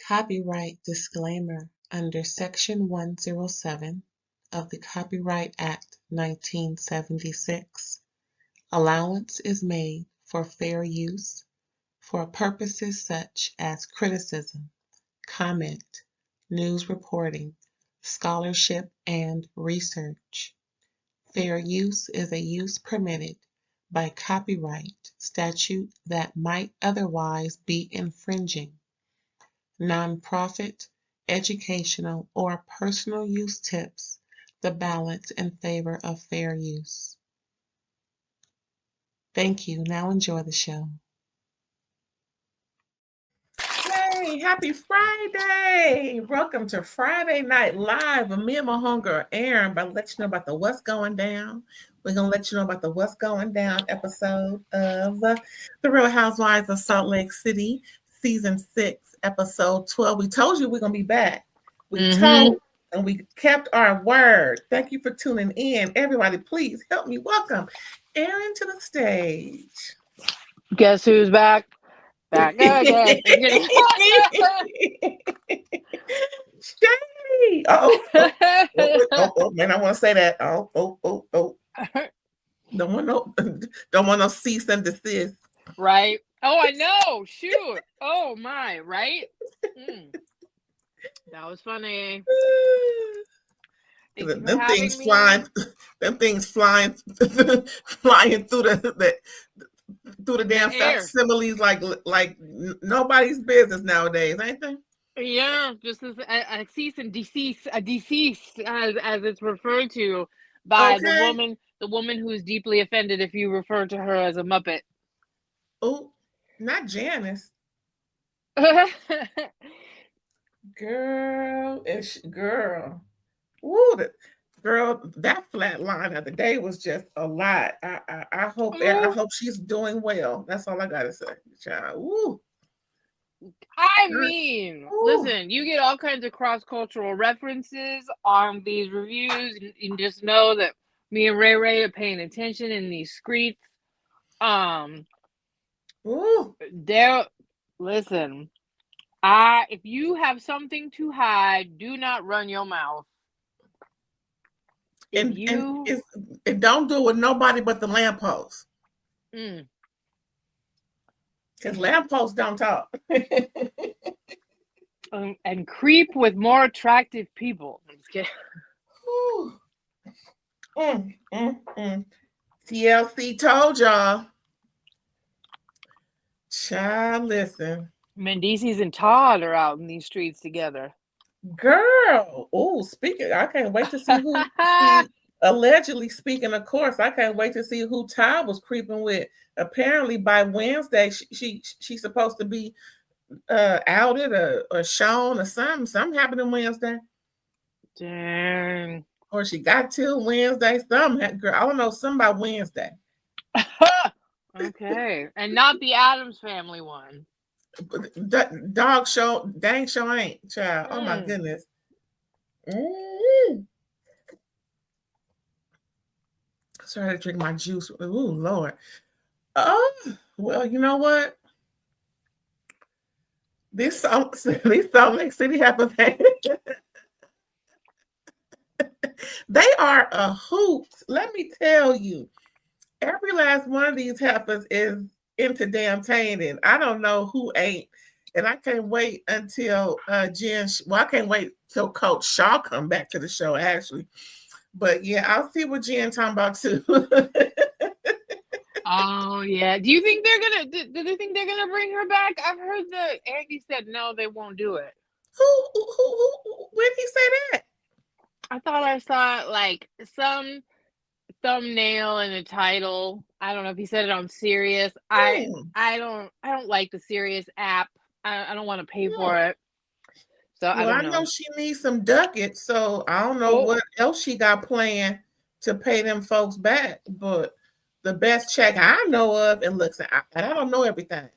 Copyright disclaimer under Section 107 of the Copyright Act 1976. Allowance is made for fair use for purposes such as criticism, comment, news reporting, scholarship, and research. Fair use is a use permitted by copyright statute that might otherwise be infringing. Nonprofit, educational, or personal use tips the balance in favor of fair use. Thank you. Now enjoy the show. Hey, happy Friday! Welcome to Friday Night Live. Me and my homegirl are airing by letting you know about the What's Going Down. We're going to let you know about the What's Going Down episode of The Real Housewives of Salt Lake City, Season 6, Episode 12. We told you we're going to be back. We told, and we kept our word. Thank you for tuning in. Everybody, please help me welcome Aaron to the stage. Guess who's back? Back again. Shady. Oh, man, I want to say that. Oh. Don't want no cease and desist. Right. Oh, I know. Shoot. Oh my. Right. That was funny. Them things flying through the damn facsimiles like nobody's business nowadays, ain't they? Yeah, just as a cease and desist, as it's referred to by the woman who's deeply offended if you refer to her as a Muppet. Oh, not Janice. Girl. Woo, that flat line of the day was just a lot. I hope she's doing well. That's all I gotta say, child. Woo. I mean, listen, you get all kinds of cross-cultural references on these reviews, and just know that me and Ray are paying attention in these streets. Listen, if you have something to hide, do not run your mouth. And don't do it with nobody but the lamppost. Because lampposts don't talk. And creep with more attractive people. I'm just kidding. TLC told y'all. Child, listen. Mendices and Todd are out in these streets together. Girl. Oh, speaking, I can't wait to see who allegedly, speaking of course, I can't wait to see who Todd was creeping with. Apparently by Wednesday, she's supposed to be outed or shown or something. Something happened on Wednesday. Dang. Or she got till Wednesday. Girl, I don't know, something about Wednesday. Okay. And not the Addams Family one. Dang show ain't, child. Oh my goodness. Sorry to drink my juice. Ooh, Lord. Oh, well, you know what? These Salt Lake City happens. They are a hoot. Let me tell you. Every last one of these heifers is entertaining. I don't know who ain't. And I can't wait until I can't wait till Coach Shaw come back to the show, actually. But yeah, I'll see what Jen talking about too. Oh yeah. Do you think do they think they're gonna bring her back? I've heard that Andy said no, they won't do it. Who when did he say that? I thought I saw like some thumbnail in the title. I don't know if he said it on Sirius. I don't like the Sirius app. I don't want to pay for it. So I know she needs some ducats, so I don't know what else she got planned to pay them folks back. But the best check I know of, and looks, and I don't know everything,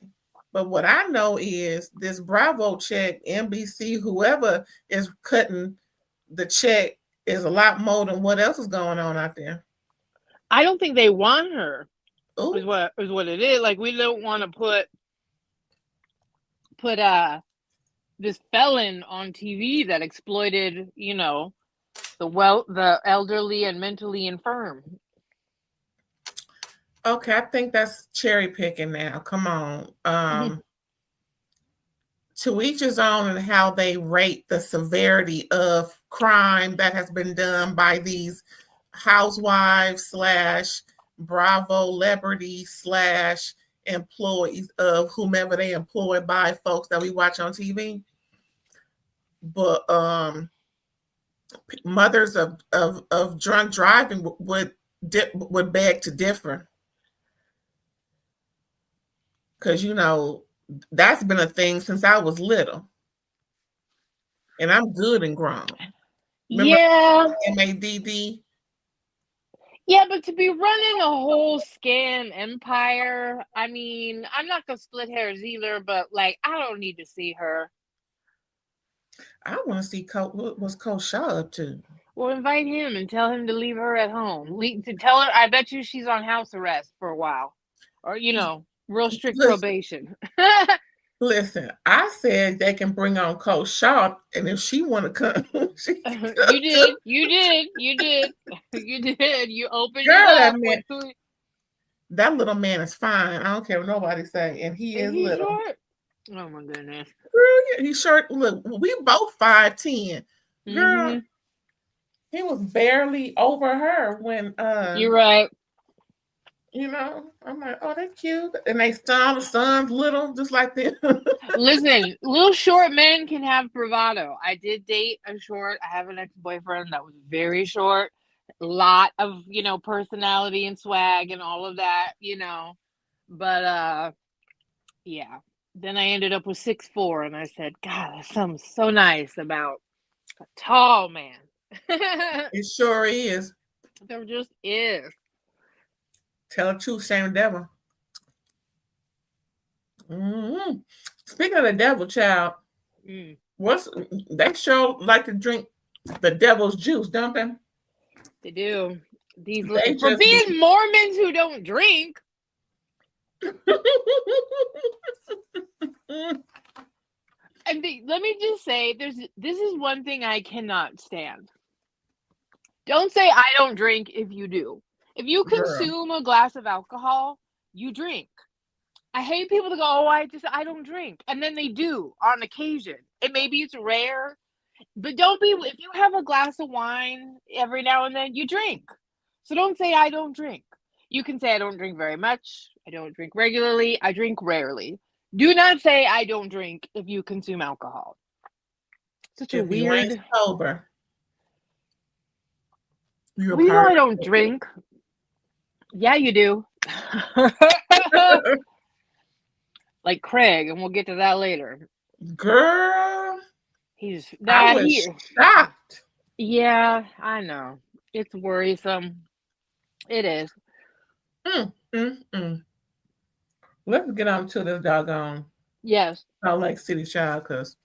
but what I know is this Bravo check, NBC, whoever is cutting the check is a lot more than what else is going on out there. I don't think they want her. Is what it is. Like, we don't want to put this felon on TV that exploited, the elderly and mentally infirm. Okay, I think that's cherry picking now. Come on. To each his own and how they rate the severity of crime that has been done by these housewives / Bravo celebrities / employees of whomever they employ by folks that we watch on TV. But mothers of drunk driving would beg to differ. Because, that's been a thing since I was little. And I'm good and grown. Remember MADD? Yeah, but to be running a whole scam empire, I mean, I'm not going to split hairs either, but, I don't need to see her. I want to see what's Coach Shaw up to. Well, invite him and tell him to leave her at home. To tell her, I bet you she's on house arrest for a while. Or, real strict probation. Listen, I said they can bring on Coach Shaw, and if she want to come, You did. You opened it up. That little man is fine. I don't care what nobody say, and he is little. Short? Oh my goodness. Girl, he's short. Look, we both 5'10". Girl, he was barely over her when. You're right. I'm like, oh, they're cute. And they the son's little, just like them. Listen, little short men can have bravado. I did date a short. I have an ex-boyfriend that was very short. A lot of, personality and swag and all of that, But, yeah. Then I ended up with 6'4", and I said, God, there's something so nice about a tall man. It sure is. There just is. Tell the truth, shame the devil. Mm-hmm. Speaking of the devil, child, they sure like to drink the devil's juice, don't they? They do. For being Mormons who don't drink. Let me just say, this is one thing I cannot stand. Don't say I don't drink if you do. If you consume a glass of alcohol, you drink. I hate people that go, oh, I don't drink. And then they do on occasion. And maybe it's rare. But if you have a glass of wine every now and then, you drink. So don't say I don't drink. You can say I don't drink very much. I don't drink regularly. I drink rarely. Do not say I don't drink if you consume alcohol. Such a weird. You ain't sober. We know I don't drink. Yeah, you do. Like Craig, and we'll get to that later. Girl. I was shocked. Yeah, I know. It's worrisome. It is. Let's get on to this doggone Salt Lake City child, because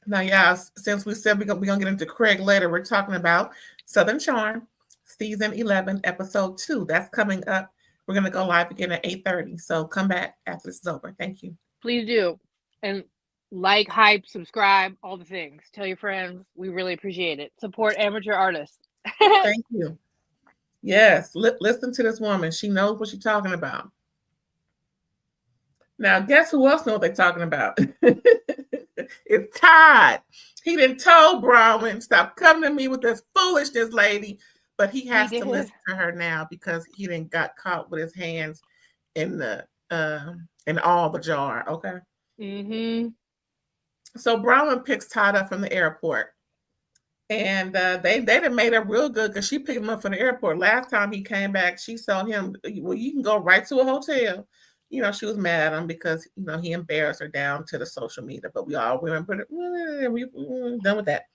now, yeah, since we said we're gonna get into Craig later, we're talking about Southern Charm, season 11, episode 2. That's coming up. We're gonna go live again at 8:30. So come back after this is over. Thank you. Please do. And like, hype, subscribe, all the things. Tell your friends. We really appreciate it. Support amateur artists. Thank you. Yes, listen to this woman. She knows what she's talking about. Now, guess who else knows what they're talking about? It's Todd. He done told Brown, stop coming to me with this foolishness, lady. But he has to listen to her now because he done got caught with his hands in all the jar. Okay. Mm-hmm. So Brown picks Todd up from the airport. And they done made her real good because she picked him up from the airport. Last time he came back, she told him, well, you can go right to a hotel. She was mad at him because, he embarrassed her down to the social media. But we all remember, we're done with that.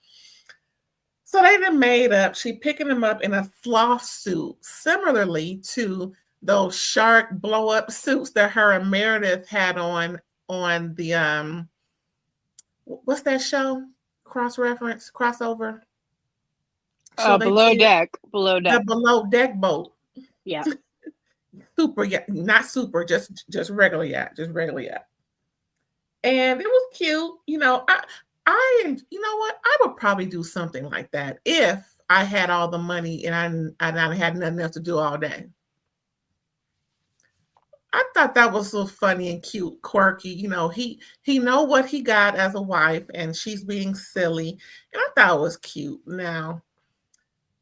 So they done made up. She picking him up in a floss suit, similarly to those shark blow-up suits that her and Meredith had on the, what's that show? Crossover. Below deck. The below deck boat. Yeah. Super, yeah, not super, just regular yacht, And it was cute. You know, you know what? I would probably do something like that if I had all the money and I had nothing else to do all day. I thought that was so funny and cute, quirky. You know, he know what he got as a wife, and she's being silly, and I thought it was cute. Now,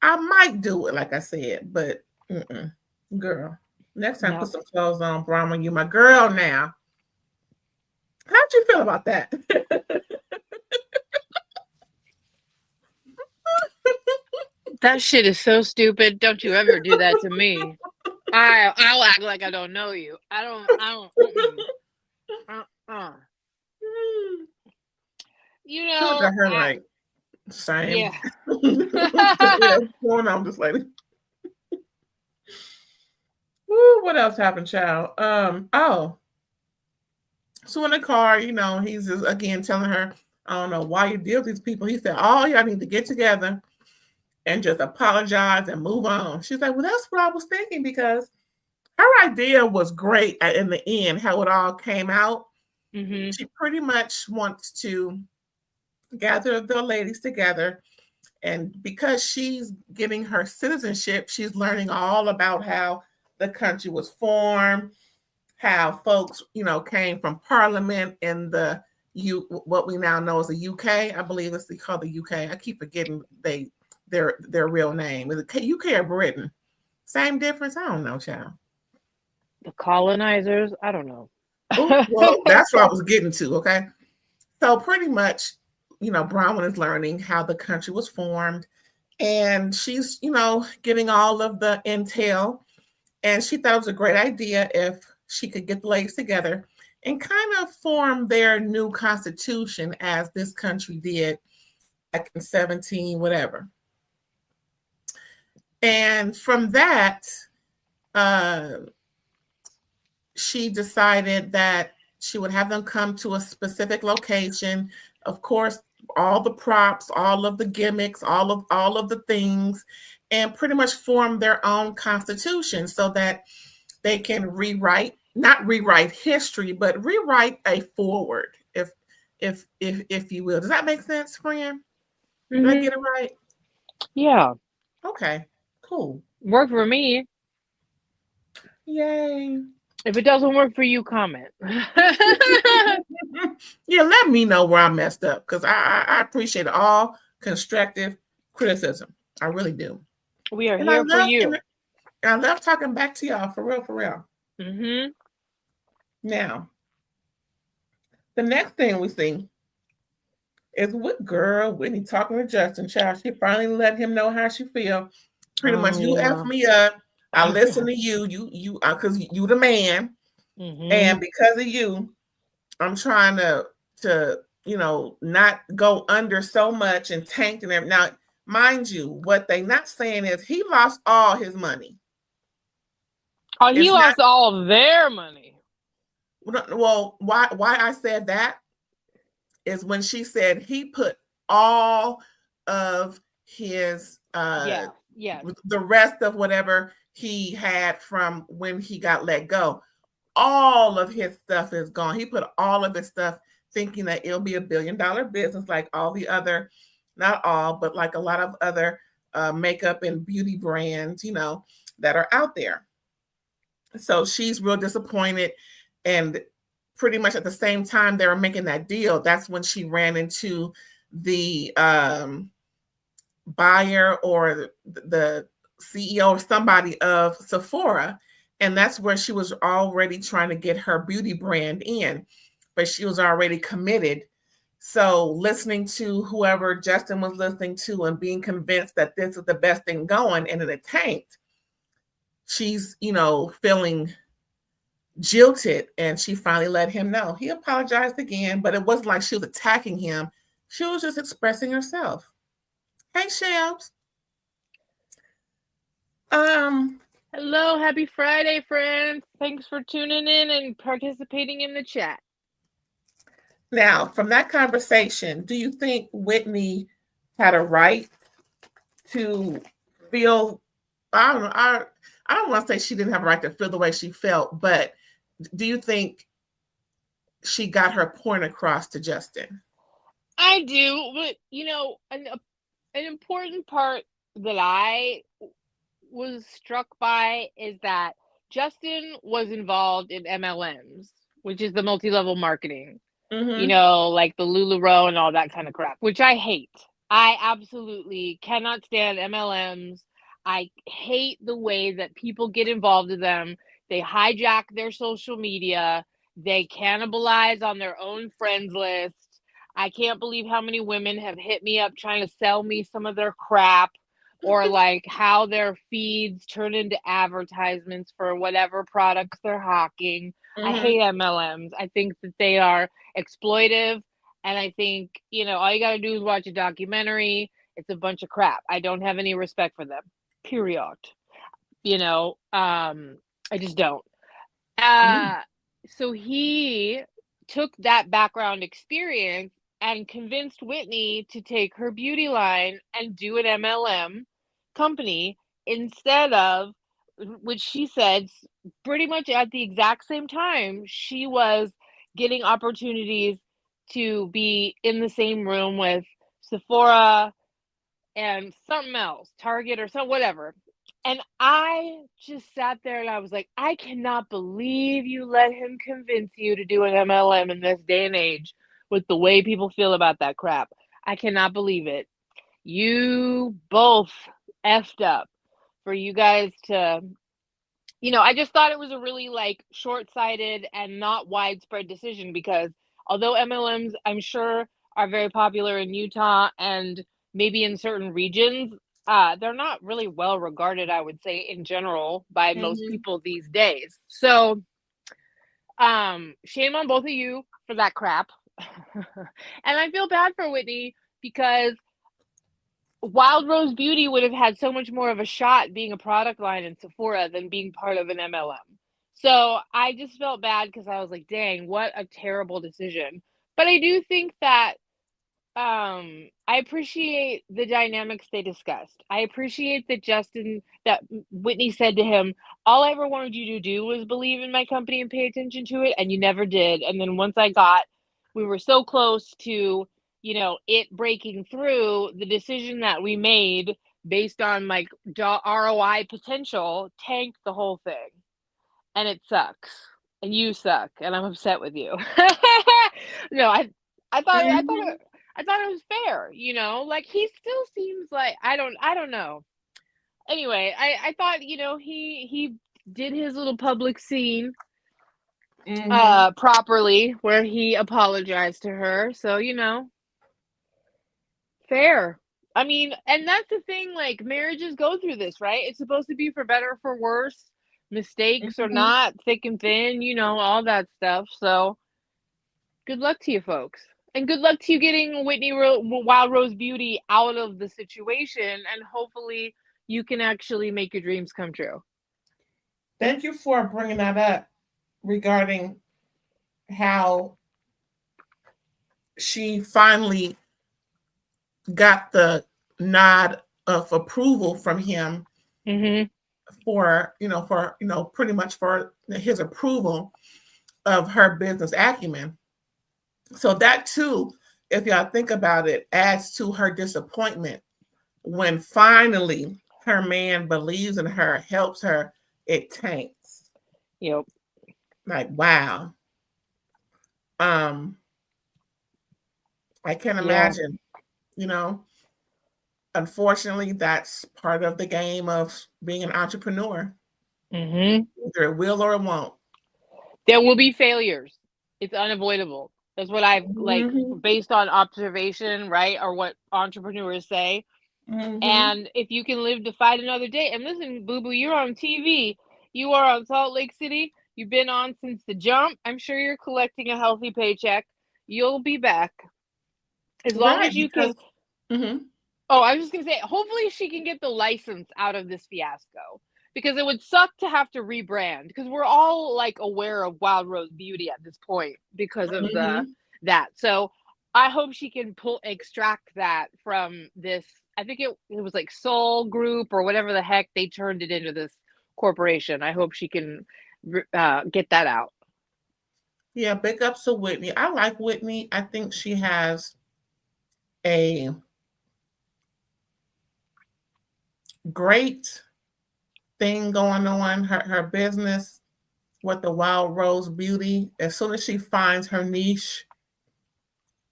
I might do it, like I said, but girl, next time put some clothes on, Brahma. You my girl now. How'd you feel about that? That shit is so stupid. Don't you ever do that to me. I'll act like I don't know you. I don't. You know, Look at her like same. Yeah. What's going on, this lady? Woo, what else happened, child? Oh. So in the car, you know, he's just again telling her, I don't know why you deal with these people. He said, all y'all need to get together and just apologize and move on. She's like, well, that's what I was thinking, because her idea was great in the end, how it all came out. Mm-hmm. She pretty much wants to gather the ladies together. And because she's getting her citizenship, she's learning all about how the country was formed, how folks, you know, came from Parliament in the what we now know as the UK. I believe it's called the UK. I keep forgetting their real name. Is it UK or Britain? Same difference? I don't know, child. The colonizers? I don't know. Ooh, well, that's what I was getting to. Okay, so pretty much, you know, Bronwyn is learning how the country was formed, and she's, you know, getting all of the intel, and she thought it was a great idea if she could get the ladies together and kind of form their new constitution as this country did back in 17 whatever. And from that, she decided that she would have them come to a specific location. Of course, all the props, all of the gimmicks, all of the things, and pretty much form their own constitution so that they can not rewrite history, but rewrite a forward, if you will. Does that make sense, friend? Did I get it right? Yeah. Okay, cool. Work for me. Yay. If it doesn't work for you, comment. Yeah, let me know where I messed up, because I appreciate all constructive criticism. I really do. We are here for you. I love talking back to y'all, for real, for real. Mm-hmm. Now, the next thing we see is Whitney talking to Justin. Child, she finally let him know how she feel. Pretty much, you F me up. I listen to you, because you the man, and because of you, I'm trying to you know, not go under so much and tank and everything. Now, mind you, what they not saying is he lost all his money. Oh, he lost all of their money. Well, why I said that is when she said he put all of his the rest of whatever he had from when he got let go. All of his stuff is gone. He put all of his stuff thinking that it'll be $1 billion business like all the other, not all, but like a lot of other makeup and beauty brands, you know, that are out there. So she's real disappointed. And pretty much at the same time they were making that deal, that's when she ran into the buyer or the CEO or somebody of Sephora. And that's where she was already trying to get her beauty brand in, but she was already committed. So listening to whoever Justin was listening to and being convinced that this is the best thing going, and it tanked, she's, you know, feeling jilted, and she finally let him know. He apologized again, but it wasn't like she was attacking him. She was just expressing herself. Hey, Shelbs. Hello, happy Friday, friends. Thanks for tuning in and participating in the chat. Now, from that conversation, do you think Whitney had a right to feel, I don't want to say she didn't have a right to feel the way she felt, but do you think she got her point across to Justin. I do, but you know, an important part that I was struck by is that Justin was involved in MLMs, which is the multi-level marketing. You know, like the LuLaRoe and all that kind of crap, which I hate. I absolutely cannot stand MLMs. I hate the way that people get involved in them. They hijack their social media. They cannibalize on their own friends list. I can't believe how many women have hit me up trying to sell me some of their crap, or like how their feeds turn into advertisements for whatever products they're hawking. I hate MLMs. I think that they are exploitive, and I think, you know, all you got to do is watch a documentary. It's a bunch of crap. I don't have any respect for them, period. You know, I just don't. So he took that background experience and convinced Whitney to take her beauty line and do an MLM company instead of, which she said pretty much at the exact same time she was getting opportunities to be in the same room with Sephora and something else, Target or some whatever. And I just sat there and I was like, I cannot believe you let him convince you to do an MLM in this day and age with the way people feel about that crap. I cannot believe it. You both effed up for you guys to, you know, I just thought it was a really like short-sighted and not widespread decision, because although MLMs, I'm sure, are very popular in Utah and maybe in certain regions, they're not really well regarded, I would say, in general by most people these days. So, shame on both of you for that crap. And I feel bad for Whitney, because Wild Rose Beauty would have had so much more of a shot being a product line in Sephora than being part of an MLM. So I just felt bad because I was like, dang, what a terrible decision. But I do think that I appreciate the dynamics they discussed. I appreciate that Whitney said to him, all I ever wanted you to do was believe in my company and pay attention to it, and you never did. And then once we were so close to, you know, it breaking through, the decision that we made based on like ROI potential tanked the whole thing. And it sucks. And you suck. And I'm upset with you. No, I thought it was fair, you know, like he still seems like, I don't know. Anyway, I thought, you know, he did his little public scene properly, where he apologized to her. So, you know, fair. I mean, and that's the thing, like marriages go through this, right? It's supposed to be for better or for worse, mistakes or not, thick and thin, you know, all that stuff. So good luck to you folks. And good luck to you getting Wild Rose Beauty out of the situation, and hopefully you can actually make your dreams come true. Thank you for bringing that up regarding how she finally got the nod of approval from him for pretty much for his approval of her business acumen. So that too, if y'all think about it, adds to her disappointment when finally her man believes in her, helps her, it tanks. Yep. Like, wow. I can't imagine, you know, unfortunately, that's part of the game of being an entrepreneur. Either it will or it won't. There will be failures. It's unavoidable. That's what I've like based on observation, right? Or what entrepreneurs say. And if you can live to fight another day, and listen, Boo Boo, you're on TV. You are on Salt Lake City. You've been on since the jump. I'm sure you're collecting a healthy paycheck. You'll be back. As long as you can. Oh, I was just going to say, hopefully she can get the license out of this fiasco, because it would suck to have to rebrand, because we're all like aware of Wild Rose Beauty at this point because of that. So I hope she can extract that from this. I think it was like Soul Group or whatever the heck they turned it into, this corporation. I hope she can get that out. Yeah, big ups to Whitney. I like Whitney. I think she has a great thing going on. Her business with the Wild Rose Beauty. As soon as she finds her niche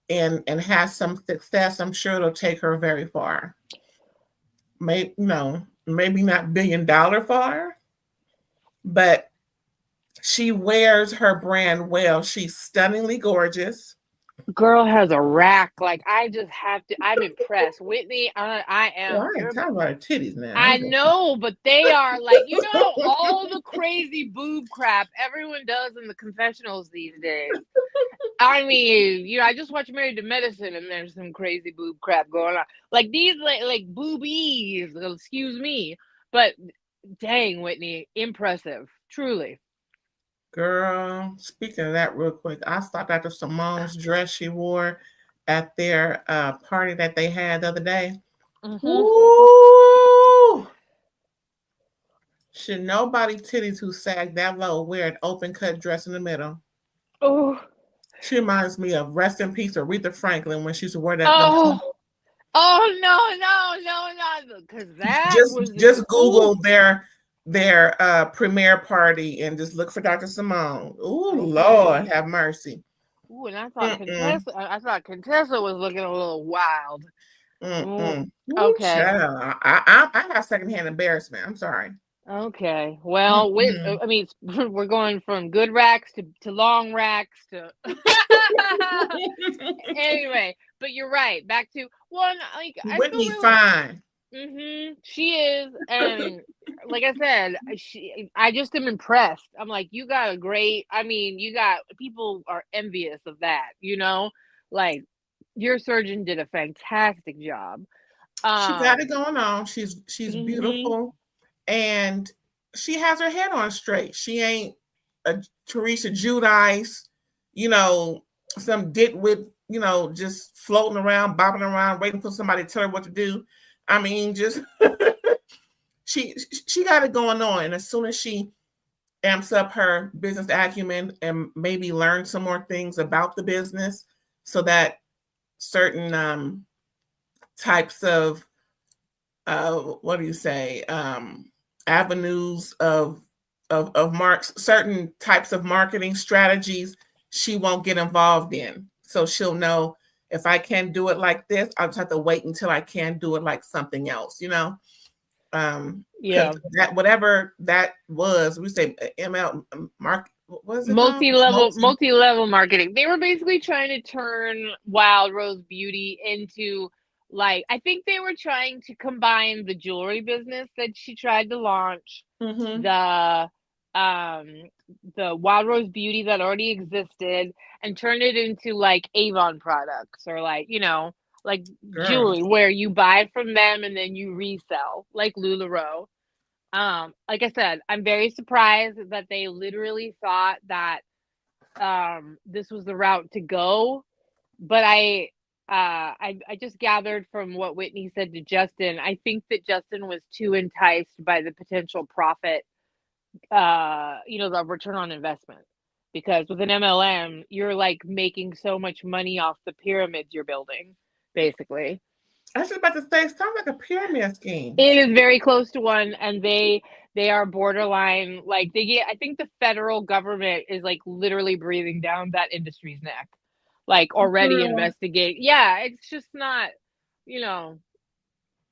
and has some success, I'm sure it'll take her very far. Maybe no, maybe not $1 billion far, but she wears her brand well. She's stunningly gorgeous. Girl has a rack. Like, I just have to. I'm impressed, Whitney. I am. Well, I ain't talking about her titties now. I know, but they are like, all the crazy boob crap everyone does in the confessionals these days. I mean, I just watched Married to Medicine, and there's some crazy boob crap going on. Like these, like boobies. Excuse me, but dang, Whitney, impressive, truly. Girl, speaking of that real quick, I saw Dr. Simone's dress she wore at their party that they had the other day. Mm-hmm. Ooh! Should nobody titties who sag that low wear an open cut dress in the middle? Oh. She reminds me of Rest in Peace Aretha Franklin when she used to wear that. Oh no! Because that just Google their premiere party and just look for Dr. Simone. Ooh, okay. Lord have mercy. Ooh, and I thought Contessa was looking a little wild. Ooh, okay. I have secondhand embarrassment. I'm sorry. Okay. Well, I mean, we're going from good racks to long racks to. Anyway, but you're right. Back to one. Like, Whitney's fine. Mm-hmm. She is, and like I said, I just am impressed. I'm like, you got a great. I mean, people are envious of that. Like your surgeon did a fantastic job. She got it going on. She's mm-hmm. beautiful, and she has her head on straight. She ain't a Teresa Giudice, some ditwit, just floating around, bopping around, waiting for somebody to tell her what to do. I mean, just she got it going on. And as soon as she amps up her business acumen and maybe learn some more things about the business so that certain types of avenues of certain types of marketing strategies she won't get involved in. So she'll know, if I can't do it like this, I'll just have to wait until I can do it like something else, Yeah. That whatever that was, we say ML mark. What was it? Multi-level marketing. They were basically trying to turn Wild Rose Beauty into, like, I think they were trying to combine the jewelry business that she tried to launch, mm-hmm. the Wild Rose Beauty that already existed, and turn it into like Avon products, or like jewelry where you buy from them and then you resell, like LuLaRoe. Like I said, I'm very surprised that they literally thought that this was the route to go, but I just gathered from what Whitney said to Justin. I think that Justin was too enticed by the potential profit, the return on investment, because with an MLM, you're like making so much money off the pyramids you're building, basically. I was about to say, it sounds like a pyramid scheme. It is very close to one, and they are borderline. Like, I think the federal government is like literally breathing down that industry's neck, like already investigating. Yeah, it's just not,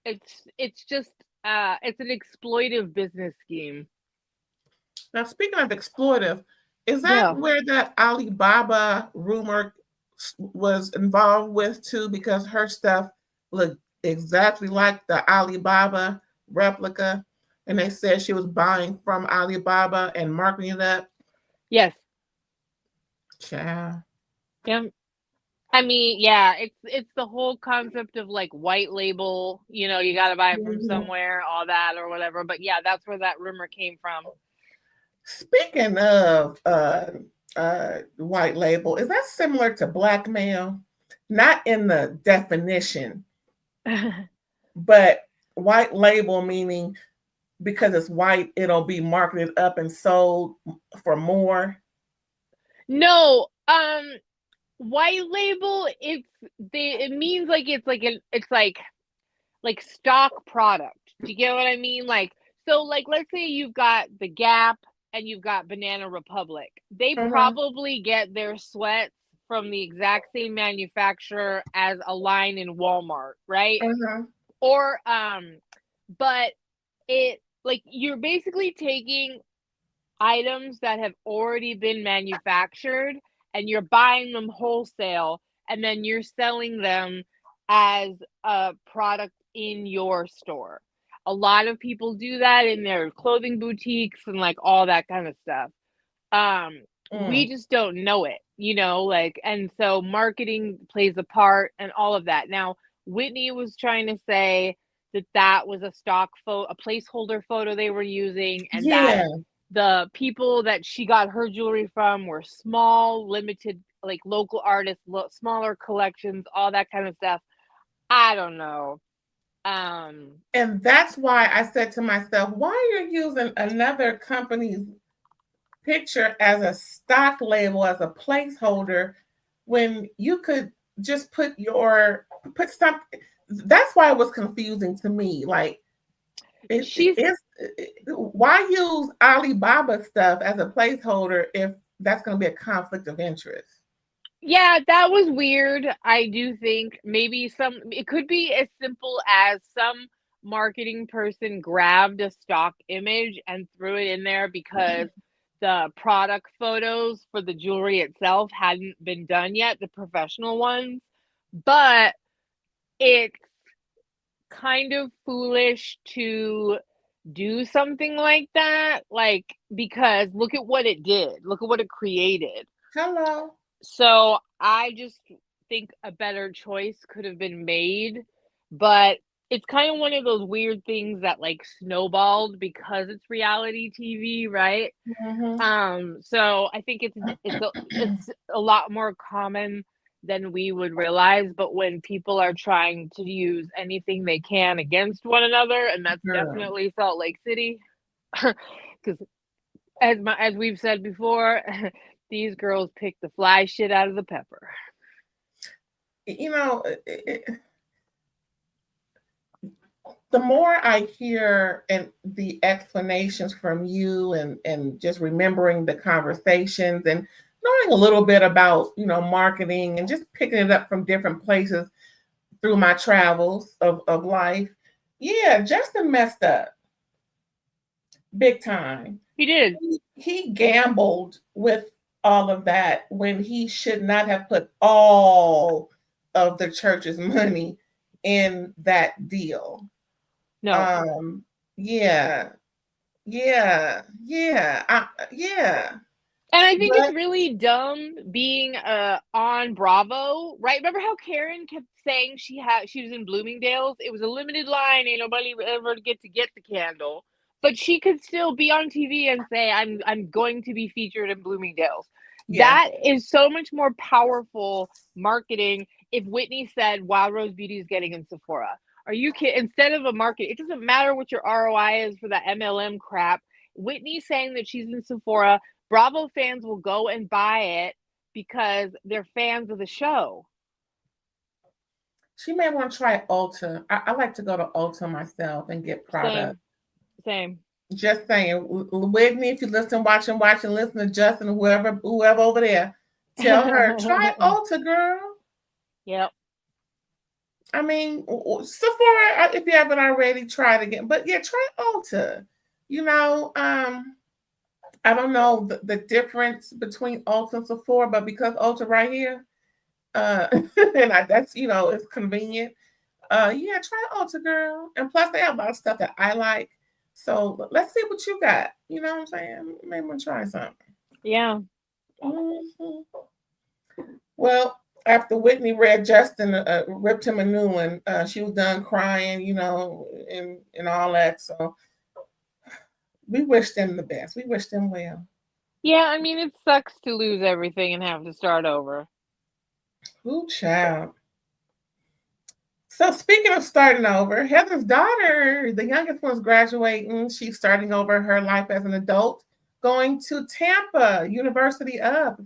it's just it's an exploitive business scheme. Now, speaking of exploitive, is that where that Alibaba rumor was involved with too? Because her stuff looked exactly like the Alibaba replica, and they said she was buying from Alibaba and marketing it up. Yes. Yeah. Yeah. I mean, yeah, it's the whole concept of like white label, you got to buy it from somewhere, all that or whatever. But yeah, that's where that rumor came from. Speaking of white label, is that similar to blackmail? Not in the definition, but white label meaning because it's white, it'll be marketed up and sold for more. No, white label, it means like it's like stock product. Do you get what I mean? Like, so like let's say you've got the Gap and you've got Banana Republic. They probably get their sweats from the exact same manufacturer as a line in Walmart, right? Or but it like you're basically taking items that have already been manufactured and you're buying them wholesale and then you're selling them as a product in your store. A lot of people do that in their clothing boutiques and like all that kind of stuff. We just don't know it, like, and so marketing plays a part and all of that. Now, Whitney was trying to say that was a stock photo, a placeholder photo they were using, and that the people that she got her jewelry from were small, limited, like local artists, smaller collections, all that kind of stuff. I don't know. And that's why I said to myself, why are you using another company's picture as a stock label, as a placeholder, when you could just put something? That's why it was confusing to me. Like, why use Alibaba stuff as a placeholder if that's going to be a conflict of interest? Yeah, that was weird. I do think maybe it could be as simple as some marketing person grabbed a stock image and threw it in there because the product photos for the jewelry itself hadn't been done yet, the professional ones. But it's kind of foolish to do something like that, like, because look at what it did. Look at what it created. Hello. So I just think a better choice could have been made, but it's kind of one of those weird things that like snowballed because it's reality TV, right? So I think it's a lot more common than we would realize, but when people are trying to use anything they can against one another, and that's definitely Salt Lake City, because as we've said before, these girls pick the fly shit out of the pepper. The more I hear and the explanations from you and just remembering the conversations and knowing a little bit about, marketing and just picking it up from different places through my travels of life. Yeah, Justin messed up big time. He did. He gambled with all of that when he should not have put all of the church's money in that deal. No. Yeah. And I think it's really dumb being on Bravo, right? Remember how Karen kept saying she was in Bloomingdale's? It was a limited line, ain't nobody ever get the candle. But she could still be on TV and say, I'm going to be featured in Bloomingdale's. Yeah. That is so much more powerful marketing if Whitney said Wild Rose Beauty is getting in Sephora. Are you kidding? Instead of a market, it doesn't matter what your ROI is for that MLM crap. Whitney saying that she's in Sephora, Bravo fans will go and buy it because they're fans of the show. She may want to try Ulta. I like to go to Ulta myself and get product. Same. Just saying, Whitney, if you listen, watch, and listen to Justin, whoever over there, tell her, try Ulta, girl. Yep. I mean, Sephora, if you haven't already, try it again. But yeah, try Ulta. I don't know the difference between Ulta and Sephora, but because Ulta right here, and that's, it's convenient. Try Ulta, girl. And plus, they have a lot of stuff that I like. So let's see what you got. You know what I'm saying? Maybe we'll try something. Yeah. Mm-hmm. Well, after Whitney read Justin, ripped him a new one, she was done crying, and all that. So we wish them the best. We wish them well. Yeah, I mean, it sucks to lose everything and have to start over. Ooh, child. So speaking of starting over, Heather's daughter, the youngest one's graduating. She's starting over her life as an adult going to Tampa, University of,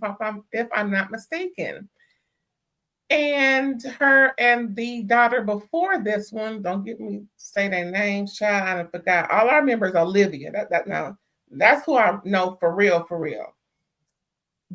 if I'm not mistaken. And her and the daughter before this one, don't get me say their names, child. I forgot. All I remember is Olivia. That's who I know for real, for real.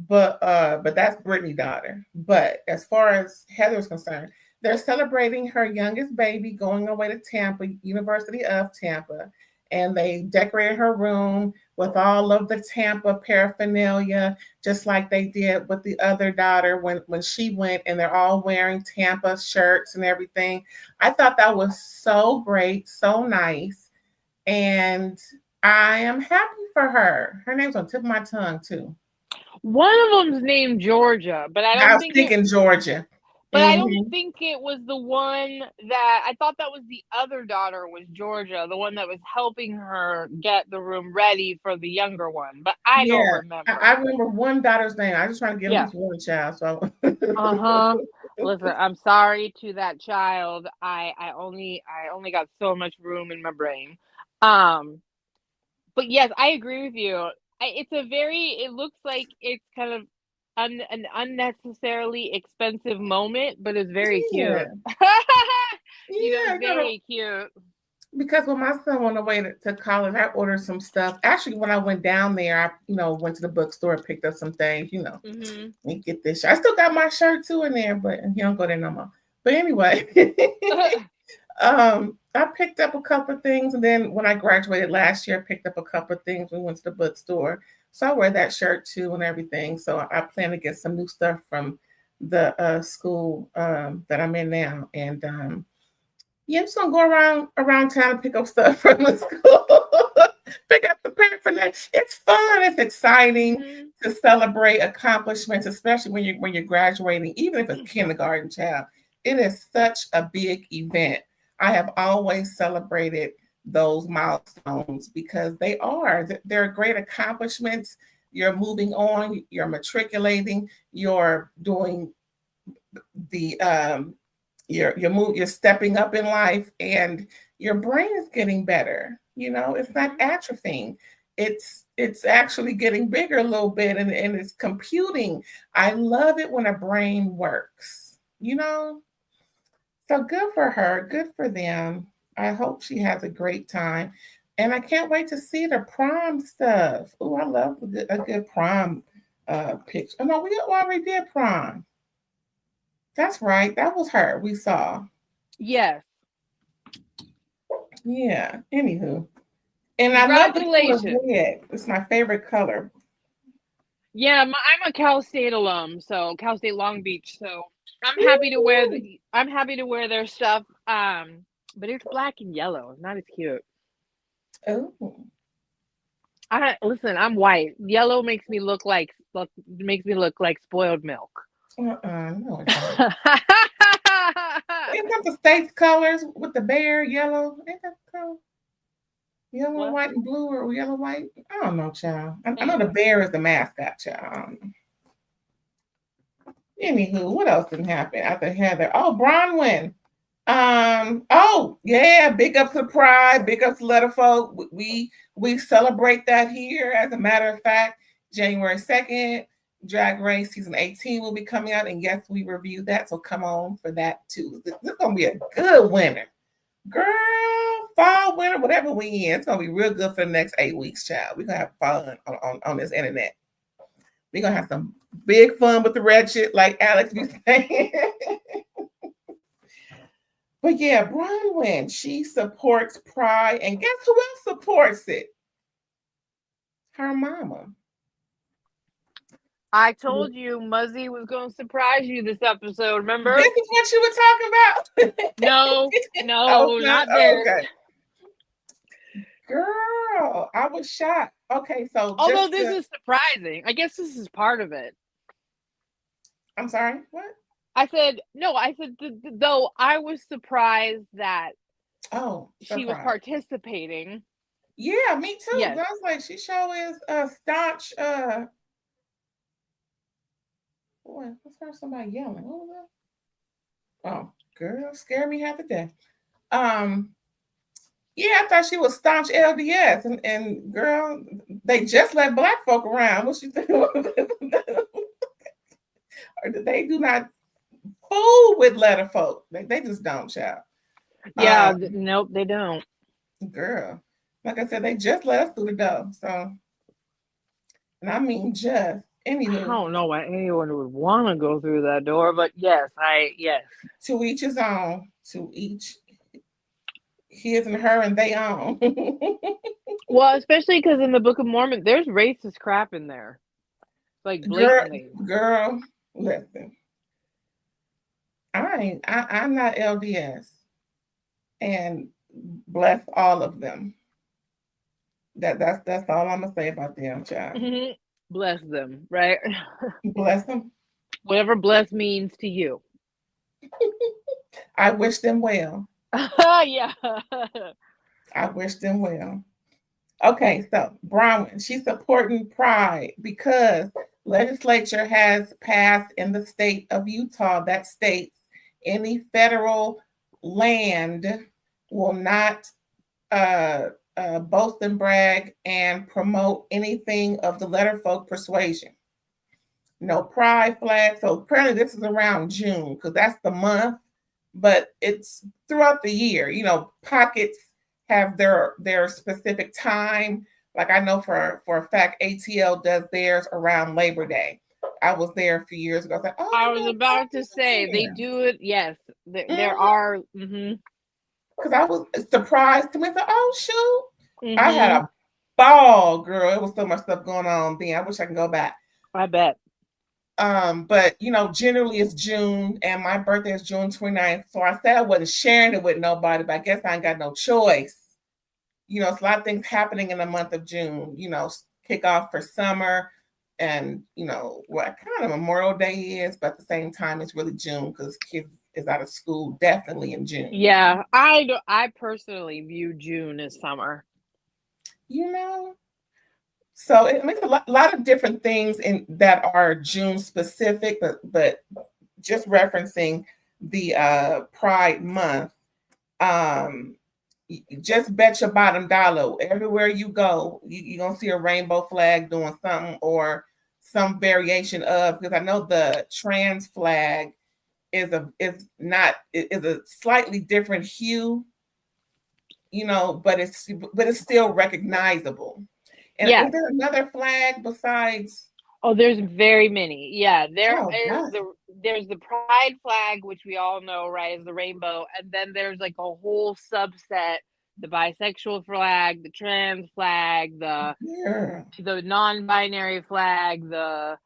But that's Brittany's daughter. But as far as Heather's concerned, they're celebrating her youngest baby going away to Tampa, University of Tampa, and they decorated her room with all of the Tampa paraphernalia, just like they did with the other daughter when she went, and they're all wearing Tampa shirts and everything. I thought that was so great, so nice, and I am happy for her. Her name's on the tip of my tongue too. One of them's named Georgia, but I was thinking Georgia. But I don't think it was the one that I thought that was the other daughter was Georgia, the one that was helping her get the room ready for the younger one. But I don't remember. I remember one daughter's name. I just trying to get at least one child. So Listen, I'm sorry to that child. I only got so much room in my brain. But yes, I agree with you. It looks like it's kind of an unnecessarily expensive moment, but it's very cute. Very cute. Because when my son went away to college, I ordered some stuff. Actually, when I went down there, I went to the bookstore, picked up some things. And get this shirt. I still got my shirt too in there, but he don't go there no more. But anyway, I picked up a couple of things, and then when I graduated last year, I picked up a couple of things. We went to the bookstore, so I wear that shirt too and everything. So I plan to get some new stuff from the school that I'm in now, and I'm just gonna go around town and pick up stuff from the school. Pick up the paraphernalia. It's fun. It's exciting to celebrate accomplishments, especially when you're graduating, even if it's kindergarten child. It is such a big event. I have always celebrated those milestones because they're great accomplishments. You're moving on, you're matriculating, you're doing the you're stepping up in life, and your brain is getting better. It's not atrophying. It's actually getting bigger a little bit, and it's computing. I love it when a brain works. So good for her. Good for them. I hope she has a great time. And I can't wait to see the prom stuff. Oh, I love a good prom picture. Oh, no, we already did prom. That's right. That was her we saw. Yes. Yeah. Anywho. And I love the color red. It's my favorite color. Yeah, I'm a Cal State alum, so Cal State Long Beach. So I'm happy to wear their stuff. But it's black and yellow. Not as cute. Oh. Listen, I'm white. Yellow makes me look like spoiled milk. No. Isn't that the state's colors with the bear yellow? Ain't that color? Yellow, white, and blue, or yellow, white? I don't know, child. I know the bear is the mascot, child. Anywho, what else didn't happen after Heather? Oh, Bronwyn. Oh, yeah, big up to Pride, big up to Letterfolk. We celebrate that here. As a matter of fact, January 2nd, Drag Race Season 18 will be coming out. And yes, we reviewed that. So come on for that too. This is going to be a good winter. Girl, fall, winter, whatever we in, it's gonna be real good for the next 8 weeks, child. We're gonna have fun on this internet. We're gonna have some big fun with the red shit, like Alex be saying. But yeah, Bronwyn, she supports Pride, and guess who else supports it? Her mama. I told you Muzzy was going to surprise you this episode, remember? This is what you were talking about? No, not this. Okay. Girl, I was shocked. Okay, so although this is surprising, I guess this is part of it. I'm sorry, what? I said though I was surprised that she was participating. Yeah, me too. Yes. I was like, she sure is a staunch boy, I heard somebody yelling. What was that? Oh, girl, scare me half the day. Yeah, I thought she was staunch LDS, and girl, they just let black folk around. What you think? Or they do not fool with letter folk. They just don't, child. Yeah, nope, they don't. Girl, like I said, they just let us through the door. So, and I mean just. Anywho, I don't know why anyone would want to go through that door, but yes. To each his own. To each his and her and they own. Well, especially because in the Book of Mormon, there's racist crap in there, like blatantly. Girl, listen. I'm not LDS, and bless all of them. That's all I'm gonna say about them, child. Bless them, right? Bless them. Whatever bless means to you. I wish them well. Yeah. I wish them well. Okay, so Brown, she's supporting Pride because legislature has passed in the state of Utah that states any federal land will not boast and brag and promote anything of the letterfolk persuasion. No pride flag. So apparently this is around June because that's the month, but it's throughout the year. You know, pockets have their specific time. Like I know for a fact ATL does theirs around Labor Day. I was there a few years ago. I was like, oh, I was about to say they do it. Yes, there are. Because I was surprised to me. I said, oh shoot, I had a ball, girl. It was so much stuff going on then. I wish I could go back. I bet. But you know, generally it's June, and my birthday is June 29th. So I said I wasn't sharing it with nobody, but I guess I ain't got no choice. You know, it's a lot of things happening in the month of June. You know, kick off for summer, and you know what kind of Memorial Day is, but at the same time, it's really June because kids is out of school definitely in June. Yeah, I personally view June as summer. You know, so it makes a lot of different things in that are June specific, but just referencing the Pride Month, just bet your bottom dollar everywhere you go, you're gonna see a rainbow flag doing something or some variation of, because I know the trans flag is a slightly different hue, you know, but it's still recognizable. And is there another flag besides? Oh, there's very many. Yeah, there's the pride flag, which we all know, right, is the rainbow, and then there's like a whole subset: the bisexual flag, the trans flag, the non-binary flag, the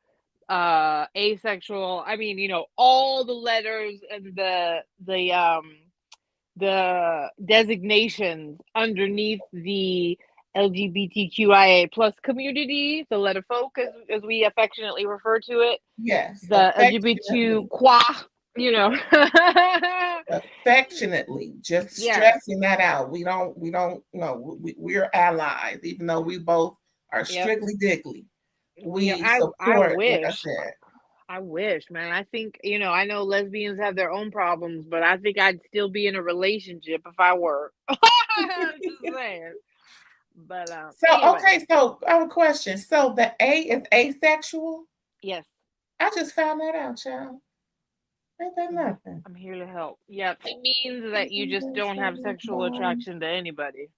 asexual. I mean, you know, all the letters and the designations underneath the LGBTQIA plus community, the letter folk, as we affectionately refer to it. Yes. The LGBTQ you know. Affectionately, just stressing that out. We don't know, we're allies, even though we both are strictly dickly. We support, I wish, like I said. I wish, man. I think, you know, I know lesbians have their own problems, but I think I'd still be in a relationship if I were. Just saying. But so anyway. Okay, so I have a question. So the A is asexual? Yes. I just found that out, child. Ain't that nothing? I'm here to help. Yeah, it means that you just don't have sexual attraction to anybody.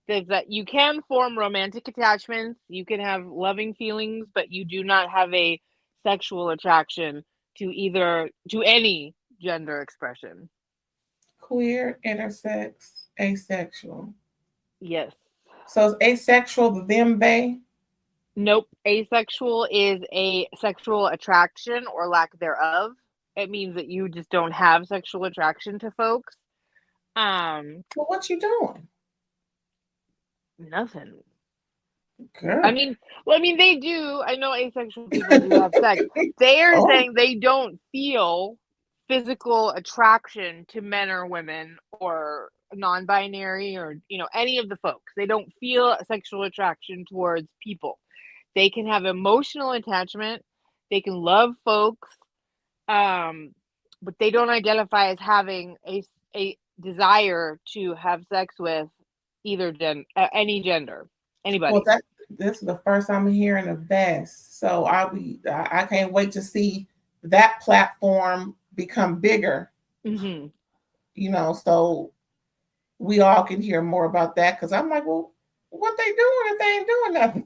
Says that you can form romantic attachments, you can have loving feelings, but you do not have a sexual attraction to any gender expression. Queer, intersex, asexual. Yes. So is asexual the them, they? Nope. Asexual is a sexual attraction or lack thereof. It means that you just don't have sexual attraction to folks. Well, what you doing? Nothing. Girl. I mean, they do. I know asexual people do have sex. They are saying they don't feel physical attraction to men or women or non-binary or, you know, any of the folks. They don't feel sexual attraction towards people. They can have emotional attachment. They can love folks, but they don't identify as having a desire to have sex with either any gender, anybody. Well, this is the first I'm hearing of this, so I can't wait to see that platform become bigger. Mm-hmm. You know, so we all can hear more about that, because I'm like, well, what they doing if they ain't doing nothing?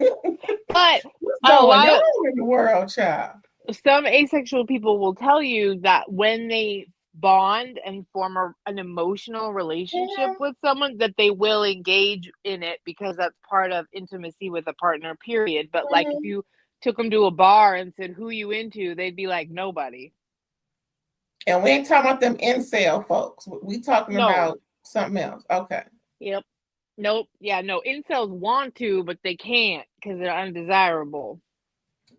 But What's a going lot of on in the world, child? some asexual people will tell you that when they bond and form an emotional relationship with someone, that they will engage in it because that's part of intimacy with a partner, period. But like if you took them to a bar and said, who you into, they'd be like, nobody. And we ain't talking about them incel folks. We talking about No. something else. Okay. Yep. Nope. Yeah, no. Incels want to, but they can't because they're undesirable.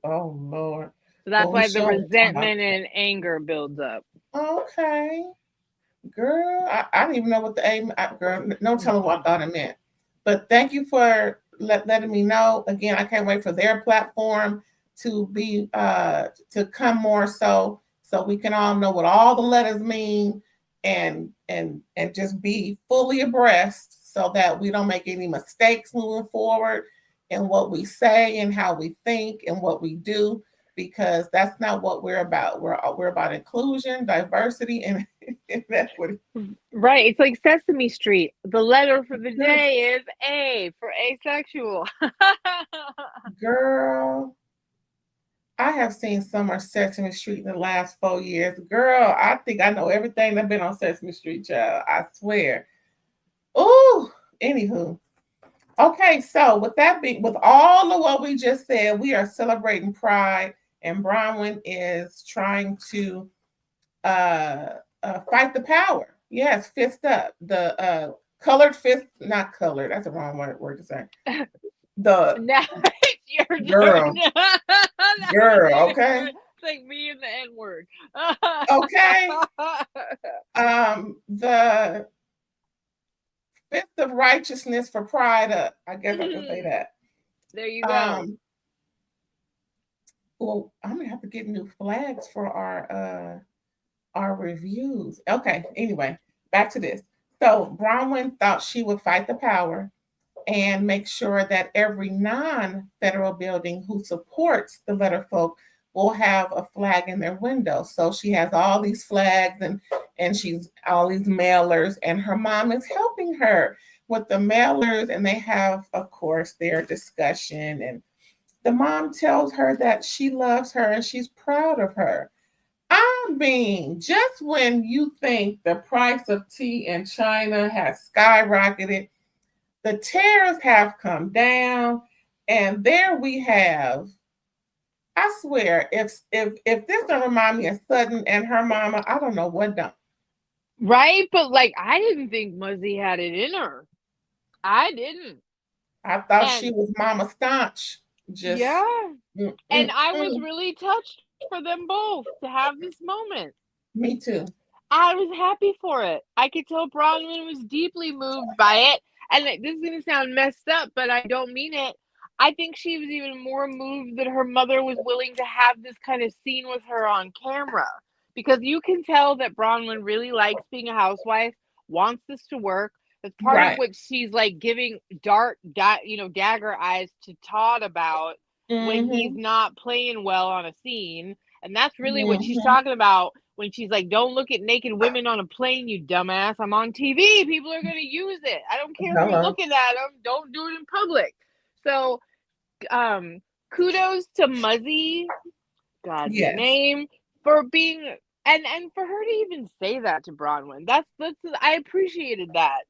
Oh, Lord. So that's Well, we why the sure talking about resentment and anger builds up. Okay. Girl, I didn't even know what the aim. Girl, no telling what I thought it meant. But thank you for letting me know. Again, I can't wait for their platform to be to come more, so we can all know what all the letters mean, and just be fully abreast, so that we don't make any mistakes moving forward in what we say and how we think and what we do, because that's not what we're about. We're about inclusion, diversity, and equity. Right. It's like Sesame Street. The letter for the day is A for asexual. Girl, I have seen Summer Sesame Street in the last 4 years. Girl, I think I know everything that's been on Sesame Street, child. I swear. Ooh, anywho. Okay, so with all of what we just said, we are celebrating Pride, and Bronwyn is trying to fight the power. Yes, fist up. The colored fist, not colored. That's the wrong word to say. The now it's your girl, turn. girl. Okay, it's like me and the N word. okay. The fist of righteousness for Pride up. I guess I can say that. There you go. Well, I'm gonna have to get new flags for our reviews. Okay, anyway, back to this. So Bronwyn thought she would fight the power and make sure that every non-federal building who supports the Letterfolk will have a flag in their window. So she has all these flags, and she's all these mailers, and her mom is helping her with the mailers, and they have, of course, their discussion, and the mom tells her that she loves her and she's proud of her. I mean, just when you think the price of tea in China has skyrocketed, the tariffs have come down, and there we have. I swear, if this don't remind me of Sutton and her mama, I don't know what don't. Right, but like I didn't think Muzzy had it in her. I didn't. I thought she was Mama Staunch. Just and I was really touched for them both to have this moment. Me too. I was happy for it. I could tell Bronwyn was deeply moved by it. And this is going to sound messed up, but I don't mean it. I think she was even more moved that her mother was willing to have this kind of scene with her on camera. Because you can tell that Bronwyn really likes being a housewife, wants this to work. That's part of what she's like giving dagger eyes to Todd about when he's not playing well on a scene. And that's really what she's talking about when she's like, don't look at naked women on a plane, you dumbass. I'm on TV. People are going to use it. I don't care if you're looking at them. Don't do it in public. So kudos to Muzzy, God's name, for being and for her to even say that to Bronwyn. That's I appreciated that,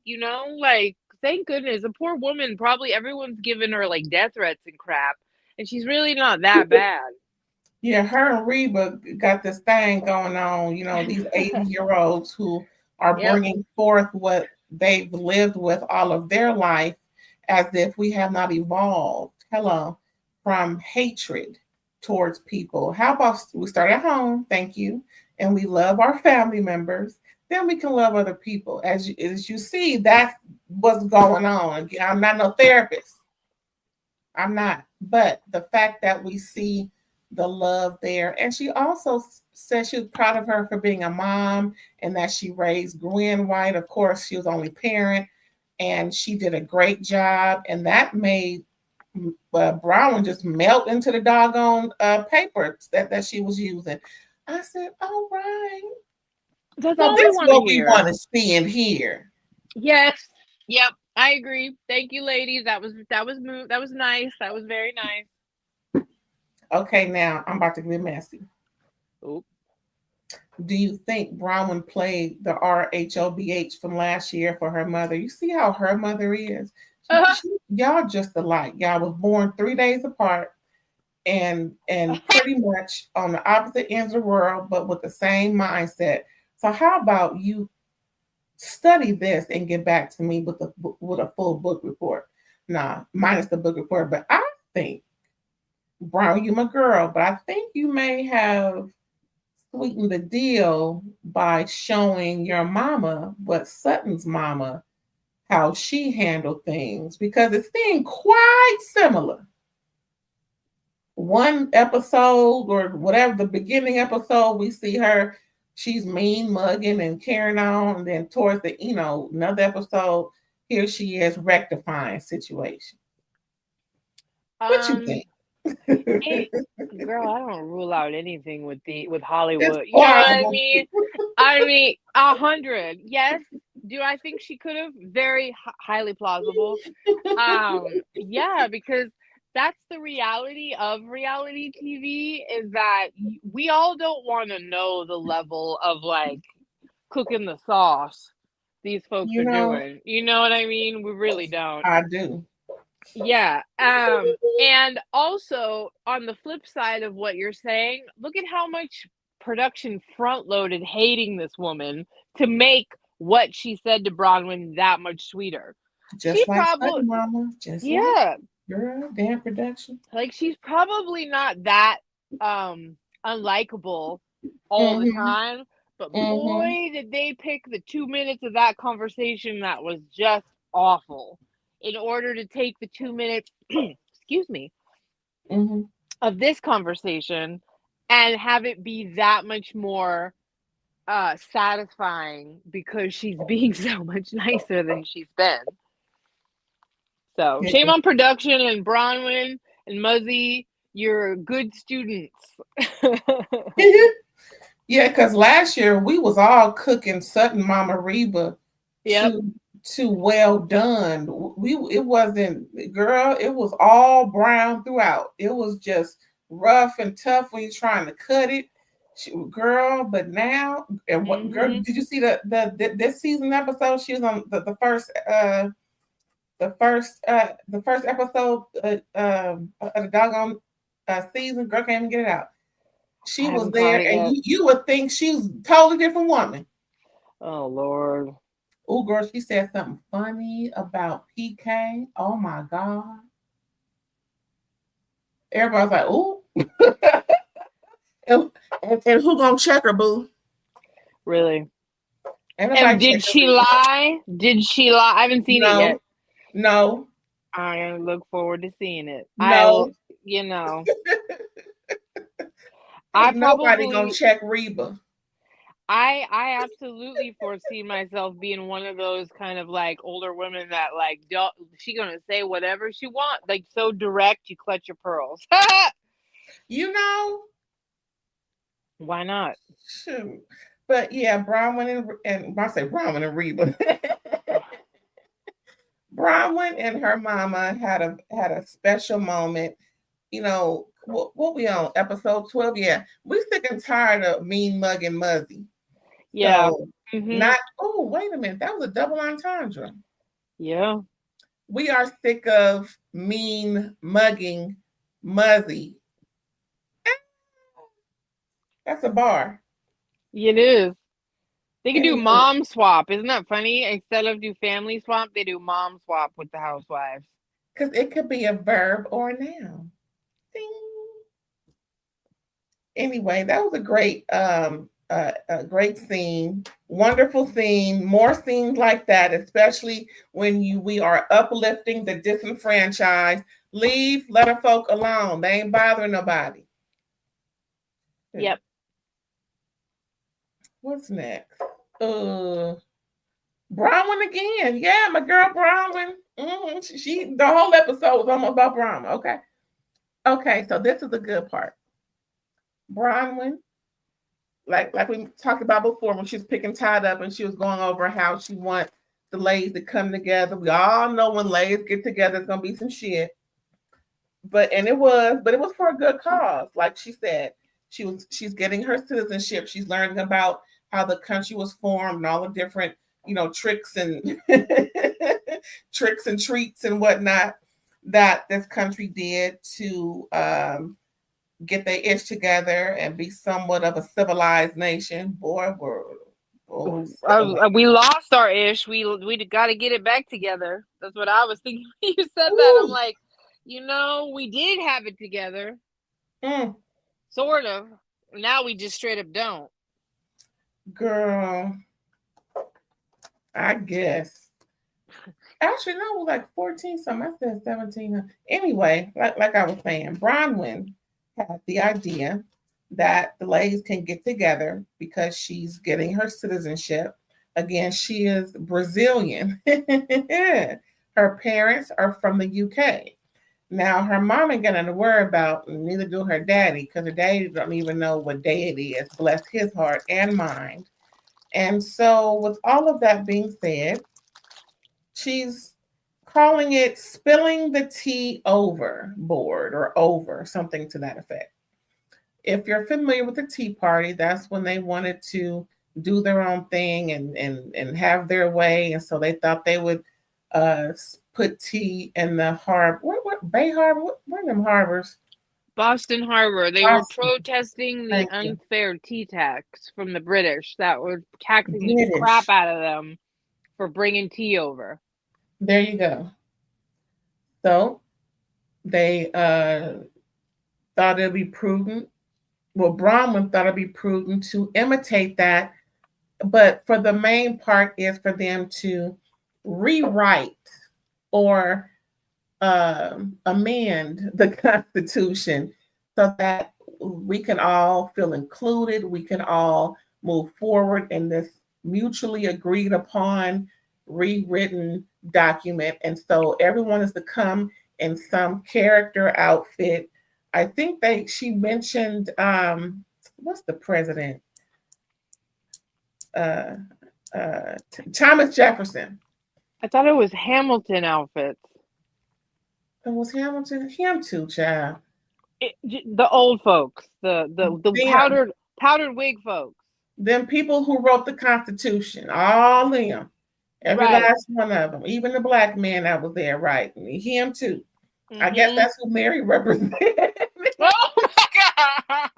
like thank goodness. A poor woman, probably everyone's giving her like death threats and crap, and she's really not that bad. Yeah, her and Reba got this thing going on, these 80-year-olds who are bringing forth what they've lived with all of their life, as if we have not evolved. From hatred towards people. How about we start at home, thank you, and we love our family members, then we can love other people. As you see, that's what's going on. Again, I'm not no therapist. I'm not. But the fact that we see the love there. And she also said she was proud of her for being a mom, and that she raised Gwen White. Of course, she was only parent. and she did a great job, and that made Brown just melt into the doggone paper that she was using. I said, all right. That's So all this is what we hear. want to see and hear. Yes. Yep. I agree. Thank you, ladies. That was nice. That was very nice. Okay, now I'm about to get messy. Oop. Do you think Bronwyn played the RHOBH from last year for her mother? You see how her mother is? Y'all just alike. Y'all was born 3 days apart and pretty much on the opposite ends of the world, but with the same mindset. So how about you study this and get back to me with a full book report? Nah, minus the book report. But I think, Brown, you my girl, but I think you may have sweeten the deal by showing your mama, but Sutton's mama, how she handled things, because it seemed quite similar. One episode or whatever, the beginning episode, we see her, she's mean, mugging, and carrying on. And then towards the, another episode, here she is rectifying situation. What you think? Girl, I don't rule out anything with Hollywood. You know what I mean? I mean, 100. Yes. Do I think she could have? Very highly plausible. Yeah, because that's the reality of reality TV, is that we all don't want to know the level of like cooking the sauce these folks are doing. You know what I mean? We really don't. I do. Yeah. And also on the flip side of what you're saying, look at how much production front loaded hating this woman to make what she said to Bronwyn that much sweeter. Just like probably, mama. Just yeah. Like, girl, damn production. Like, she's probably not that unlikable all the time, but boy, did they pick the 2 minutes of that conversation that was just awful in order to take the 2 minutes, excuse me, of this conversation and have it be that much more satisfying because she's being so much nicer than she's been. So shame on production and Bronwyn and Muzzy. You're good students. Yeah, because last year we was all cooking Sutton Mama Reba too well done. It wasn't, girl, it was all brown throughout. It was just rough and tough when you're trying to cut it. Girl, but now, and what girl, did you see this season episode? She was on the first episode of the doggone season. Girl can't even get it out. She was there, and you would think she was a totally different woman. Oh, Lord. Oh, girl, she said something funny about PK. Oh, my God. Everybody's like, oh. and who gonna check her, boo? Really? And did she lie? Did she lie? I haven't seen it yet. No. I look forward to seeing it. No. Nobody gonna check Reba. I absolutely foresee myself being one of those kind of like older women that like she gonna say whatever she wants, like so direct you clutch your pearls. Why not? Shoot. But yeah, Bronwyn and I say Bronwyn and Reba. Bronwyn and her mama had a special moment. What we on episode 12? Yeah, we sick and tired of mean mugging Muzzy. Yeah. So not. Oh, wait a minute. That was a double entendre. Yeah. We are sick of mean mugging Muzzy. That's a bar. It is. They can do mom swap. Isn't that funny? Instead of do family swap, they do mom swap with the housewives. Because it could be a verb or a noun. Ding. Anyway, that was a great scene. Wonderful scene. More scenes like that, especially when we are uplifting the disenfranchised. Let our folk alone. They ain't bothering nobody. Yep. What's next? Bronwyn again. Yeah, my girl Bronwyn. She the whole episode was almost about Bronwyn. Okay, so this is the good part. Bronwyn, like we talked about before, when she was picking Todd up and she was going over how she wants the ladies to come together. We all know when ladies get together, it's gonna be some shit. But it was for a good cause. Like she said, she's getting her citizenship. She's learning about how the country was formed and all the different, tricks and tricks and treats and whatnot that this country did to get their ish together and be somewhat of a civilized nation. Boy, we lost our ish. We got to get it back together. That's what I was thinking when you said that. I'm like, we did have it together. Sort of. Now we just straight up don't. Girl, I guess. Actually, no, it was like 14 something. I said 17. Anyway, like I was saying, Bronwyn had the idea that the ladies can get together because she's getting her citizenship. Again, she is Brazilian. Her parents are from the UK. Now, her mom ain't got nothing to worry about, neither do her daddy, because her daddy don't even know what day it is, bless his heart and mind. And so, with all of that being said, she's calling it spilling the tea over board or over, something to that effect. If you're familiar with the Tea Party, that's when they wanted to do their own thing and have their way. And so they thought they would put tea in the harbor. What Bay Harbor? Where are them harbors? Boston Harbor. They were protesting the unfair tea tax from the British that were taxing the crap out of them for bringing tea over. There you go. So they thought it'd be prudent. Well, Bronwyn thought it'd be prudent to imitate that, but for the main part is for them to rewrite or amend the Constitution so that we can all feel included. We can all move forward in this mutually agreed upon rewritten document. And so everyone is to come in some character outfit. I think she mentioned what's the president? Thomas Jefferson. I thought it was Hamilton outfits. It was Hamilton. Him too, child. The old folks, the powdered wig folks. Them people who wrote the Constitution, all them. Every last one of them, even the black man that was there, right? Him too. Mm-hmm. I guess that's who Mary represents. Oh my God!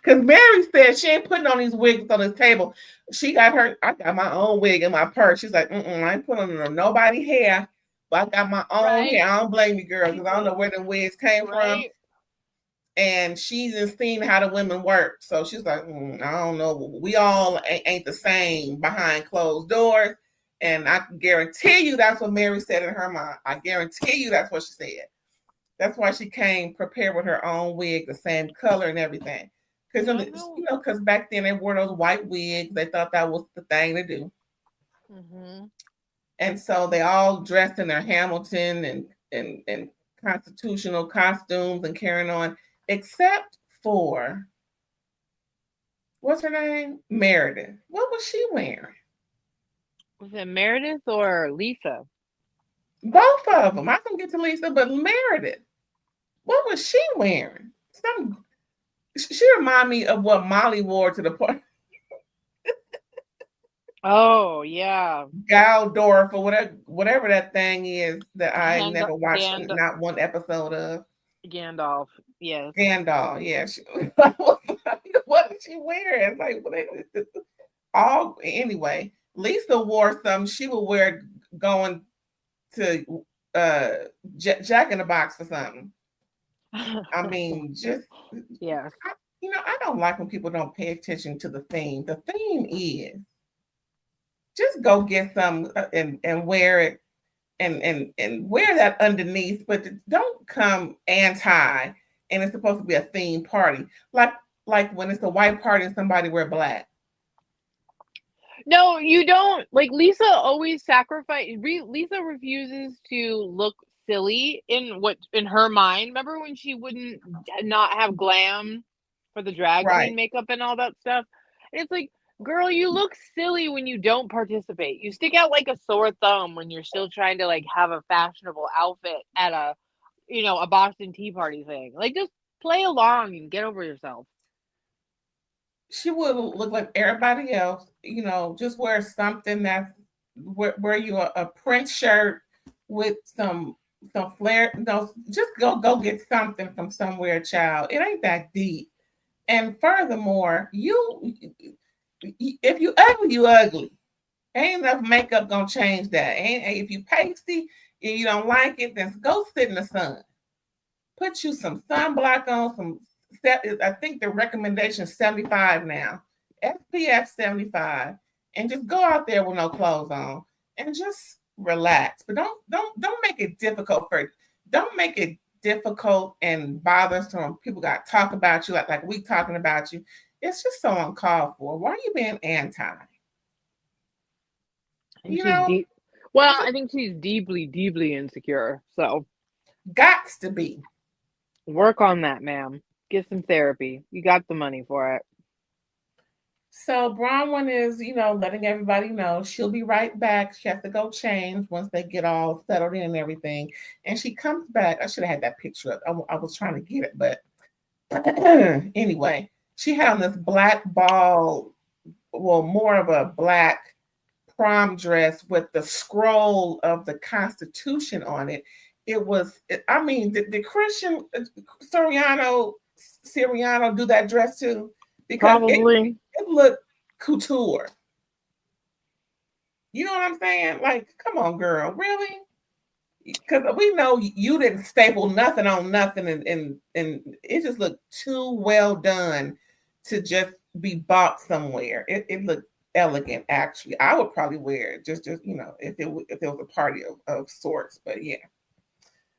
Because Mary said she ain't putting on these wigs on this table. I got my own wig in my purse. She's like, I ain't putting on nobody hair, but I got my own hair. I don't blame you, girl, because I don't know where the wigs came from. And she's just seen how the women work. So she's like, I don't know. We all ain't the same behind closed doors. And I can guarantee you that's what Mary said in her mind. I guarantee you that's what she said. That's why she came prepared with her own wig, the same color and everything. Because back then they wore those white wigs. They thought that was the thing to do. Mm-hmm. And so they all dressed in their Hamilton and constitutional costumes and carrying on, except for, what's her name? Meredith. What was she wearing? Was it Meredith or Lisa? Both of them. I can get to Lisa, but Meredith. What was she wearing? She reminded me of what Molly wore to the party. Oh, yeah. Galdorf or whatever that thing is that I never watched not one episode of. Gandalf, yes. Gandalf, yeah. What did she wear? Like, anyway, Lisa wore something she would wear going to Jack in the Box or something. I mean, just yes. I don't like when people don't pay attention to the theme. The theme is just go get some and wear it and wear that underneath, but don't come anti. And it's supposed to be a theme party, like when it's a white party and somebody wear black. No, you don't. Like Lisa always Lisa refuses to look silly in her mind. Remember when she wouldn't not have glam for the drag queen makeup and all that stuff? And it's like, girl, you look silly when you don't participate. You stick out like a sore thumb when you're still trying to like have a fashionable outfit at a Boston Tea Party thing. Like just play along and get over yourself. She would look like everybody else, just wear something that's wear you a print shirt with some flare. No, just go get something from somewhere, child. It ain't that deep. And furthermore, if you ugly, you ugly. Ain't enough makeup gonna change that. Ain't if you pasty and you don't like it, then go sit in the sun. Put you some sunblock on, I think the recommendation is 75 now. SPF 75. And just go out there with no clothes on and just relax. But don't make it difficult and bothersome when people got to talk about you like we talking about you. It's just so uncalled for. Why are you being anti? I think she's deeply, deeply insecure. So gots to be. Work on that, ma'am. Get some therapy. You got the money for it. So Bronwyn is, letting everybody know she'll be right back. She has to go change once they get all settled in and everything. And she comes back. I should have had that picture up. I was trying to get it, but anyway, she had on this black ball, well, more of a black prom dress with the scroll of the Constitution on it. It was, did Christian Siriano do that dress too? Because probably it looked couture. You know what I'm saying? Like, come on, girl, really? Because we know you didn't staple nothing on nothing, and it just looked too well done to just be bought somewhere. It looked elegant, actually. I would probably wear it just if it was a party of sorts. But yeah,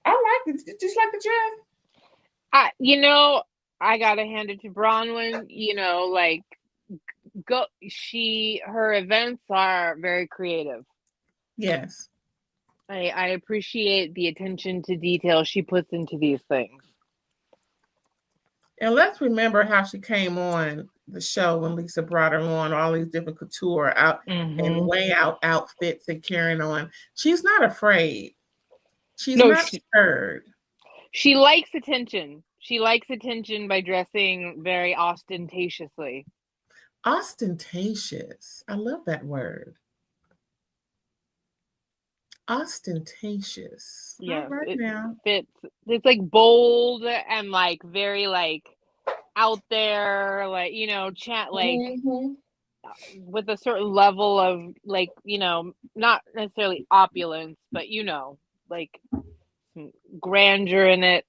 I like it. Just like the dress. I gotta hand it to Bronwyn. Her events are very creative. Yes. I appreciate the attention to detail she puts into these things. And let's remember how she came on the show when Lisa brought her on, all these different couture and way out outfits and carrying on. She's not afraid. She's not scared. She likes attention. She likes attention by dressing very ostentatiously. Ostentatious. I love that word. Ostentatious. Yeah, it fits. It's like bold and like very like out there, like chat like with a certain level of like not necessarily opulence, but like some grandeur in it.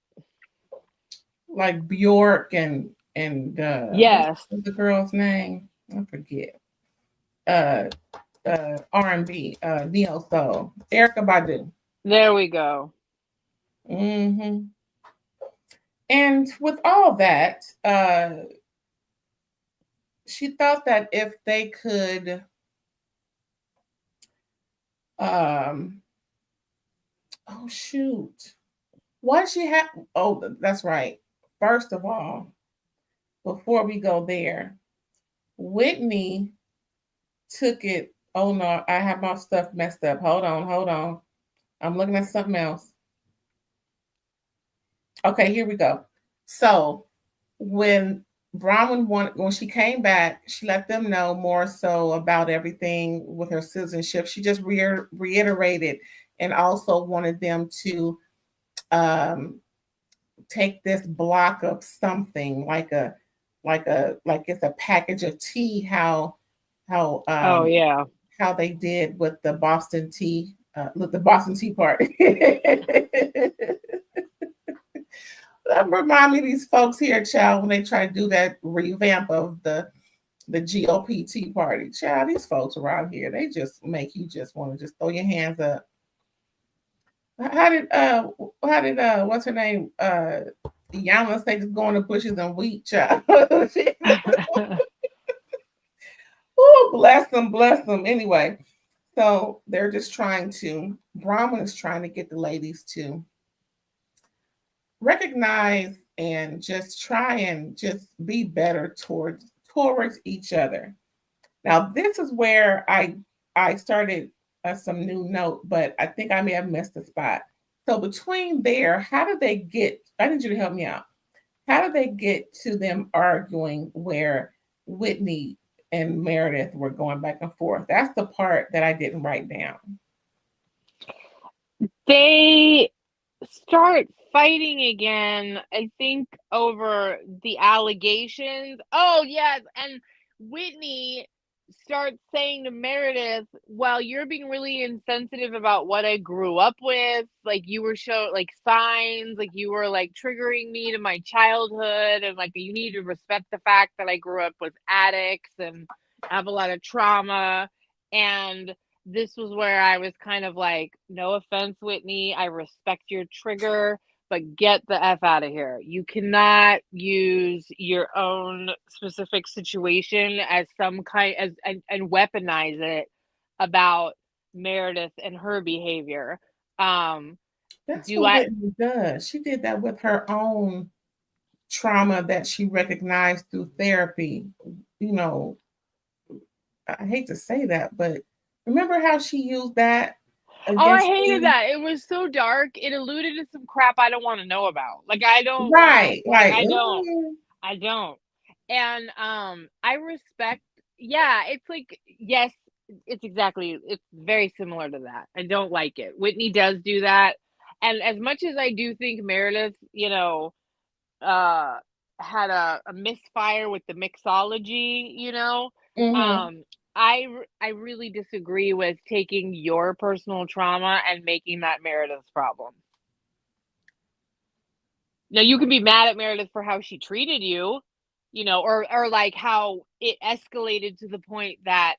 Like Bjork and yes, what's the girl's name? I forget. R&B, neo soul, Erykah Badu. There we go. And with all that, she thought that if they could, oh shoot, why she have? Oh, that's right. First of all, before we go there, Whitney took it. Oh no, I have my stuff messed up. Hold on. I'm looking at something else. Okay, here we go. So when when she came back, she let them know more so about everything with her citizenship. She just reiterated and also wanted them to take this block of something like it's a package of tea. How they did with the Boston Tea Party. That remind me of these folks here, child, when they try to do that revamp of the GOP Tea Party. Child, these folks around here, they just make you just want to just throw your hands up. How did what's her name? Yana say just go in the bushes and wheat, child. Oh, bless them, bless them. Anyway, so they're just Brahman is trying to get the ladies to recognize and just try and just be better towards each other. Now, this is where I started some new note, but I think I may have missed the spot. So between there, how did they get? I need you to help me out. How did they get to them arguing where Whitney and Meredith were going back and forth? That's the part that I didn't write down. They start fighting again, I think, over the allegations. Oh, yes. And Whitney starts saying to Meredith, well, you're being really insensitive about what I grew up with. Like, you were showing, like, signs, like, you were, like, triggering me to my childhood. And, like, you need to respect the fact that I grew up with addicts and have a lot of trauma. And this was where I was kind of like, no offense, Whitney, I respect your trigger, but get the F out of here. You cannot use your own specific situation as some kind and weaponize it about Meredith and her behavior. That's what Whitney does. She did that with her own trauma that she recognized through therapy. You know, I hate to say that, but remember how she used that? Oh, I hated that. It was so dark. It alluded to some crap I don't want to know about. Like, I don't. Right. I don't. And I respect. Yeah, it's like, yes, it's very similar to that. I don't like it. Whitney does do that, and as much as I do think Meredith, had a misfire with the mixology, I really disagree with taking your personal trauma and making that Meredith's problem. Now, you can be mad at Meredith for how she treated you, or like how it escalated to the point that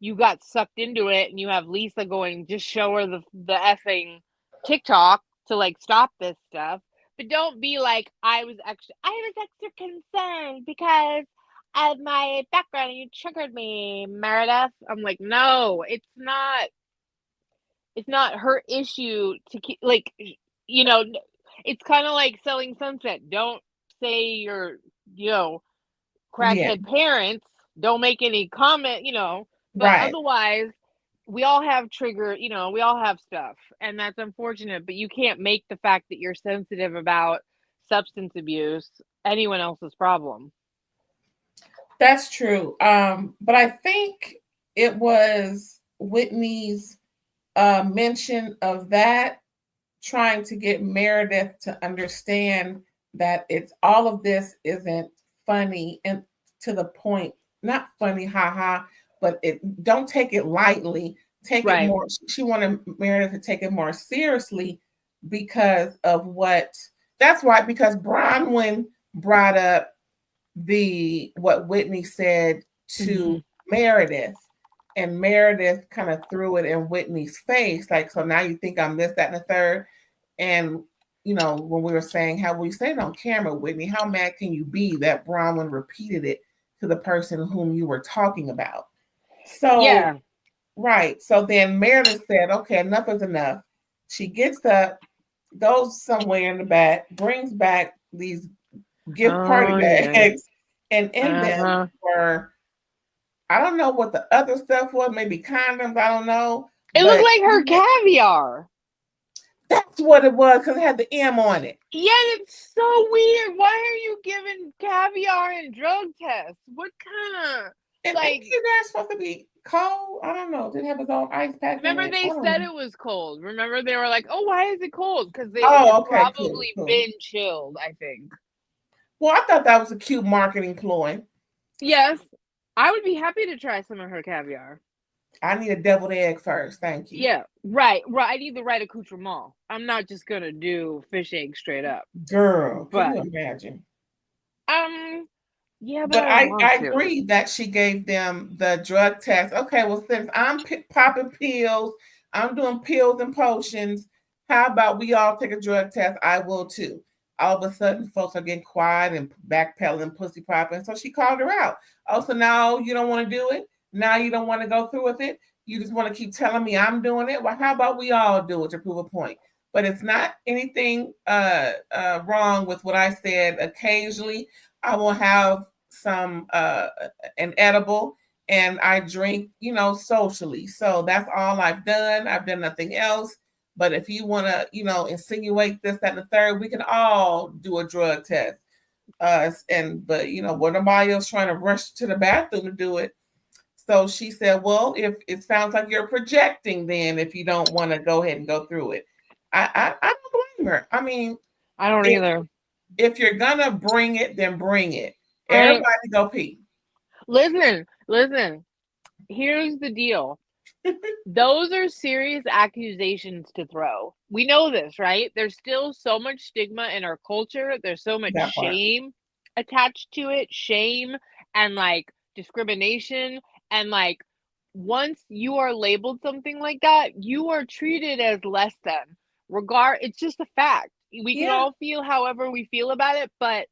you got sucked into it and you have Lisa going, just show her the effing TikTok to like stop this stuff. But don't be like, I was extra concerned because of my background and you triggered me, Meredith. I'm like, no, it's not her issue to keep, like, it's kind of like Selling Sunset. Don't say you're, crackhead parents. Don't make any comment, but otherwise we all have we all have stuff, and that's unfortunate, but you can't make the fact that you're sensitive about substance abuse anyone else's problem. That's true. But I think it was Whitney's mention of that trying to get Meredith to understand that it's all of this isn't funny and to the point, not funny, haha, but don't take it lightly. Take it more. She wanted Meredith to take it more seriously because of because Bronwyn brought up what Whitney said to Meredith, and Meredith kind of threw it in Whitney's face, like, so now you think I'm this, that, and the third. And when we were saying how we said it on camera, Whitney, how mad can you be that Bronwyn repeated it to the person whom you were talking about? So right. So then Meredith said, okay, enough is enough. She gets up, goes somewhere in the back, brings back these gift party bags, and in them were, I don't know what the other stuff was, maybe condoms, I don't know. It looked like her caviar. That's what it was, because it had the M on it. Yeah, it's so weird. Why are you giving caviar and drug tests? What kind of, like, is that supposed to be cold? I don't know. Did it have its own ice pack? Remember they said it was cold. Remember they were like, oh, why is it cold? Because they probably been chilled, I think. Well, I thought that was a cute marketing ploy. Yes. I would be happy to try some of her caviar. I need a deviled egg first. Thank you. Yeah, right. I need the right accoutrement. I'm not just going to do fish egg straight up. Girl, can you imagine? Yeah, but I agree that she gave them the drug test. Okay, well, since I'm popping pills, I'm doing pills and potions, how about we all take a drug test? I will too. All of a sudden, folks are getting quiet and backpedaling, pussy popping. So she called her out. Oh, so now you don't want to do it? Now you don't want to go through with it. You just want to keep telling me I'm doing it. Well, how about we all do it to prove a point? But it's not anything wrong with what I said. Occasionally, I will have some an edible, and I drink, socially. So that's all I've done. I've done nothing else. But if you want to, insinuate this, that, and the third, we can all do a drug test. But what nobody else trying to rush to the bathroom to do it. So she said, well, if it sounds like you're projecting, then if you don't want to go ahead and go through it, I don't blame her. I mean, I don't either. If you're gonna bring it, then bring it. Everybody go pee. Listen. Here's the deal. Those are serious accusations to throw. We know this, right? There's still so much stigma in our culture. There's so much shame attached to it. Shame and like discrimination. And like once you are labeled something like that, you are treated as less than. It's just a fact. We can all feel however we feel about it, but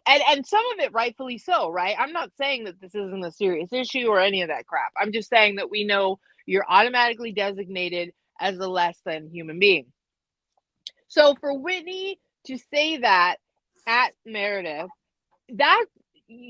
and some of it rightfully so, right? I'm not saying that this isn't a serious issue or any of that crap. I'm just saying that we know you're automatically designated as a less than human being. So for Whitney to say that at Meredith, that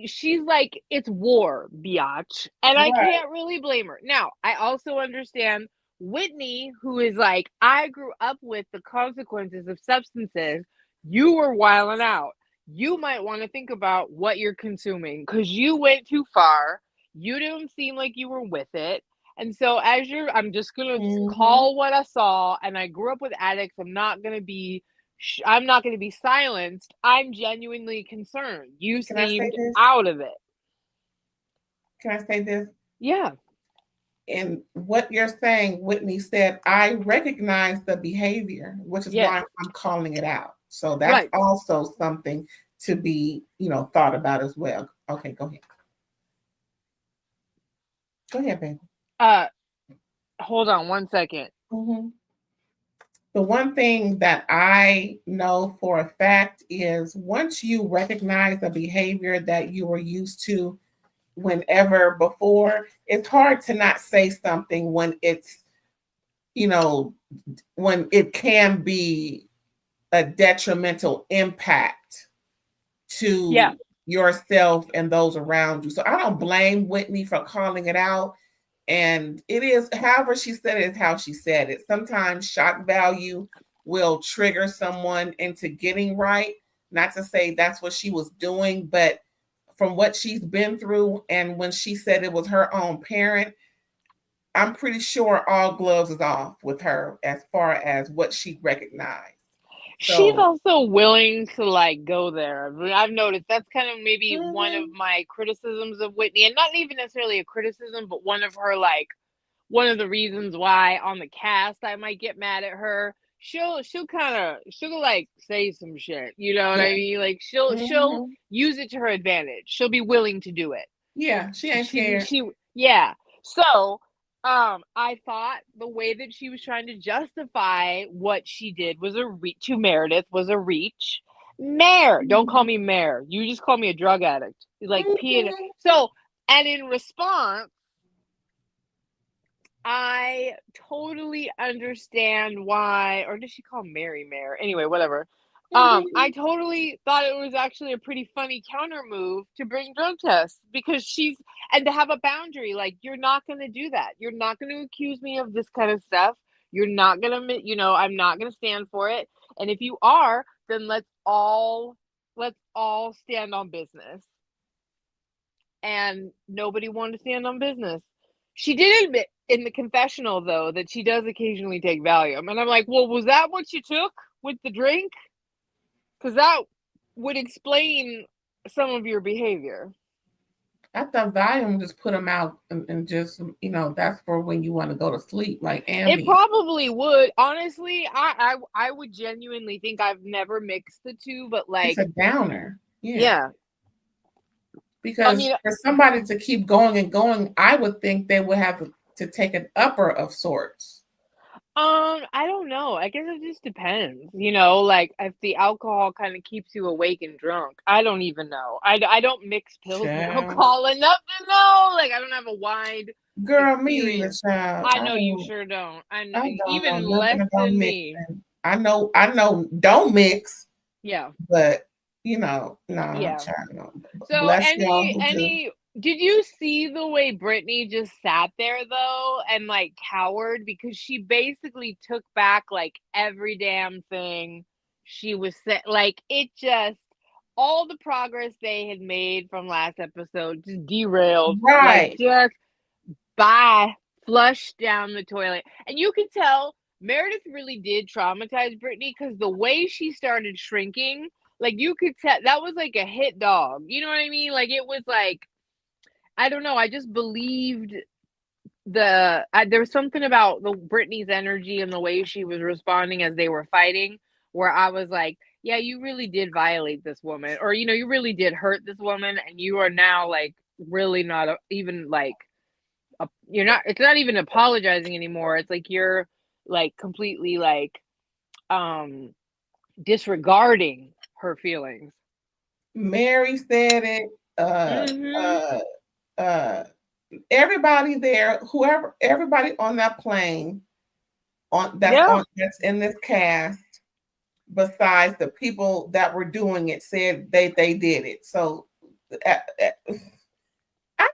she's like, it's war, biatch. And I can't really blame her. Now, I also understand Whitney, who is like, I grew up with the consequences of substances. You were wilding out. You might want to think about what you're consuming because you went too far. You didn't seem like you were with it. And so I'm just going to call what I saw. And I grew up with addicts. I'm not going to be silenced. I'm genuinely concerned. You seemed out of it. Can I say this? Yeah. And what you're saying, Whitney said, I recognize the behavior, which is why I'm calling it out. So that's also something to be, thought about as well. Okay, go ahead. Go ahead, baby. Hold on 1 second. Mm-hmm. The one thing that I know for a fact is once you recognize the behavior that you were used to whenever before, it's hard to not say something when it's, when it can be a detrimental impact to yourself and those around you. So I don't blame Whitney for calling it out. And it is, however she said it is how she said it. Sometimes shock value will trigger someone into getting right. Not to say that's what she was doing, but from what she's been through, and when she said it was her own parent, I'm pretty sure all gloves is off with her as far as what she recognized. So, she's also willing to like go there. I've noticed that's kind of maybe one of my criticisms of Whitney, and not even necessarily a criticism, but one of the reasons why on the cast I might get mad at her. She'll like say some shit, you know what I mean? Like she'll use it to her advantage. She'll be willing to do it. Yeah, she ain't scared. So I thought the way that she was trying to justify what she did was to Meredith was a reach. Mayor, don't call me Mayor. You just call me a drug addict. Like So, and in response, I totally understand why, or did she call Mary Mayor? Anyway, whatever. I totally thought it was actually a pretty funny counter move to bring drug tests because and to have a boundary, like, you're not going to do that. You're not going to accuse me of this kind of stuff. You're not going to, I'm not going to stand for it. And if you are, then let's all stand on business. And nobody wanted to stand on business. She did admit in the confessional, though, that she does occasionally take Valium. And I'm like, well, was that what you took with the drink? Because that would explain some of your behavior. I thought Valium just put them out and just, that's for when you want to go to sleep, like Ambien. It probably would. Honestly, I would genuinely think I've never mixed the two, but like... It's a downer. Yeah. Because for somebody to keep going and going, I would think they would have to take an upper of sorts. I don't know. I guess it just depends. You know, like if the alcohol kind of keeps you awake and drunk. I don't even know. I don't mix pills and alcohol enough to know. Like I don't have a wide girl, me either, experience. child. I know you sure don't. I know I don't even know less nothing about than mixing. me. I know don't mix. Yeah. But you know, no, Yeah. child. So Bless y'all who do. did you see the way Brittany just sat there though and like cowered because she basically took back like every damn thing she was said, like it just all the progress they had made from last episode just derailed, like Right. just bye, flush down the toilet. And you can tell Meredith really did traumatize Brittany because the way she started shrinking, like you could tell that was like a hit dog. You know what I mean? Like it was like, I don't know. I just believed there was something about the Brittany's energy and the way she was responding as they were fighting, where I was like, yeah, you really did violate this woman, or you know, you really did hurt this woman, and you are now like really not even like you're not. It's not even apologizing anymore. It's like you're like completely like disregarding her feelings. Mary said it. Mm-hmm. Everybody there, whoever, everybody on that plane that's in this cast, besides the people that were doing it, said they did it. So I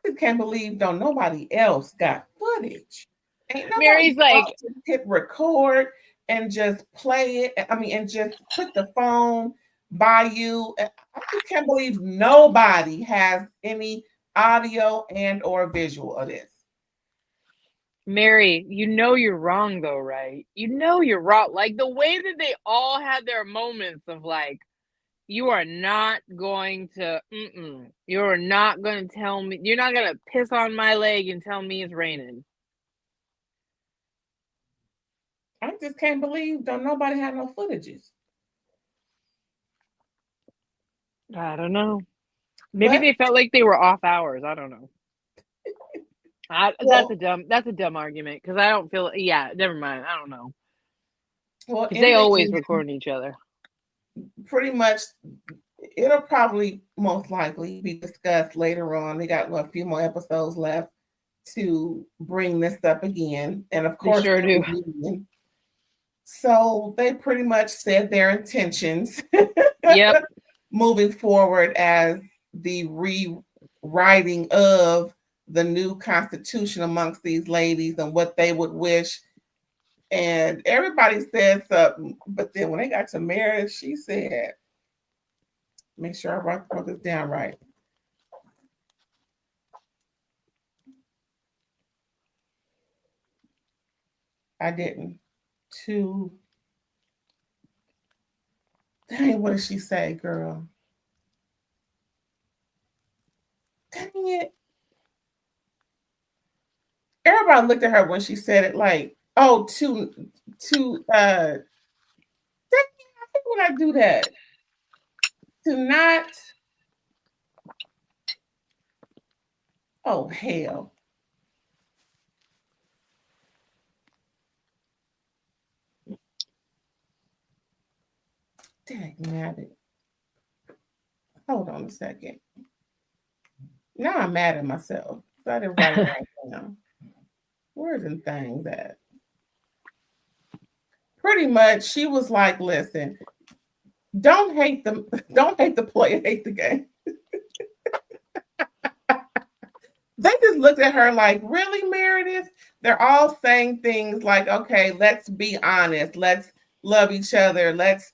just can't believe don't nobody else got footage. Ain't nobody Mary's like to hit record and just play it. I mean, and just put the phone by you. I just can't believe nobody has any audio and or visual of this. Mary, you know you're wrong though, right? You know you're wrong. Like the way that they all had their moments of like, you are not going to, you're not going to tell me, you're not going to piss on my leg and tell me it's raining. I just can't believe don't nobody have no footages. I don't know. Maybe they felt like they were off hours. I don't know. That's a dumb argument because I don't feel. Yeah, never mind. I don't know. Well, they always recording each other. Pretty much, it'll probably most likely be discussed later on. They got a few more episodes left to bring this up again, and of course, they sure do. So they pretty much said their intentions. Yep. Moving forward as the rewriting of the new constitution amongst these ladies and what they would wish. And everybody said something, but then when they got to Meredith, she said, make sure I wrote this down right. I didn't. Dang, what did she say, girl? Dang it. Everybody looked at her when she said it like, oh, how would I do that? To not, oh, hell. Dang, mad it. Hold on a second. Now I'm mad at myself. I didn't write it right down. Where's the things at? Pretty much, she was like, listen, don't hate the player, hate the game. They just looked at her like, really, Meredith? They're all saying things like, okay, let's be honest. Let's love each other. Let's,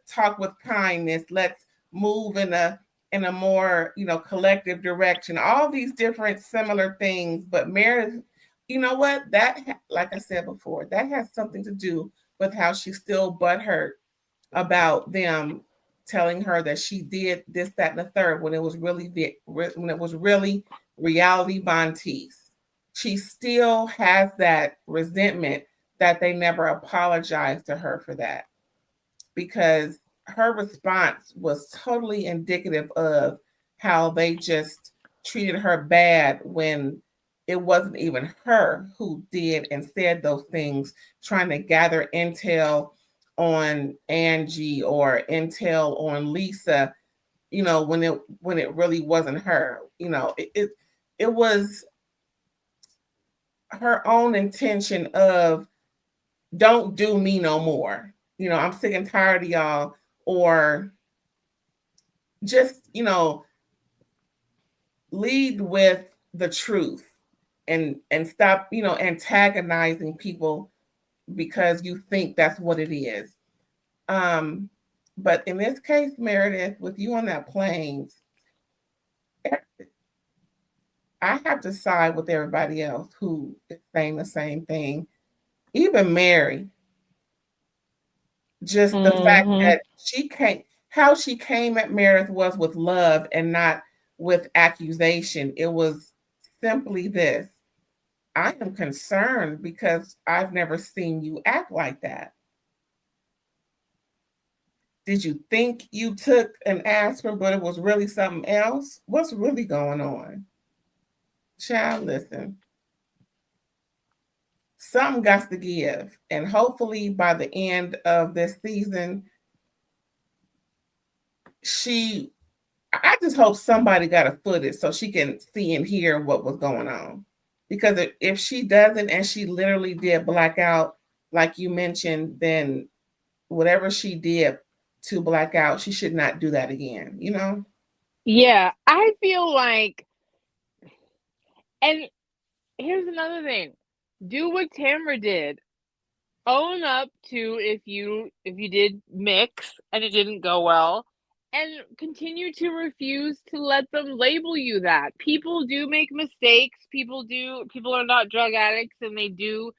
talk with kindness. Let's move in a more, collective direction. All these different similar things. But Meredith, you know what? That, like I said before, that has something to do with how she's still butthurt about them telling her that she did this, that, and the third when it was really reality Von Teese. She still has that resentment that they never apologized to her for that, because her response was totally indicative of how they just treated her bad when it wasn't even her who did and said those things, trying to gather intel on Angie or intel on Lisa, when it really wasn't her. It was her own intention of, don't do me no more. I'm sick and tired of y'all, or just, lead with the truth and stop, antagonizing people because you think that's what it is. But in this case, Meredith, with you on that plane, I have to side with everybody else who is saying the same thing. Even Mary, just the fact that how she came at Meredith was with love and not with accusation. It was simply this: I am concerned because I've never seen you act like that. Did you think you took an aspirin, but it was really something else? What's really going on? Child, listen. Something got to give. And hopefully by the end of this season, I just hope somebody got a footage so she can see and hear what was going on. Because if she doesn't, and she literally did black out, like you mentioned, then whatever she did to black out, she should not do that again, Yeah, I feel like, and here's another thing. Do what Tamra did. Own up to if you did mix and it didn't go well, and continue to refuse to let them label you that. People do make mistakes. People are not drug addicts, and they do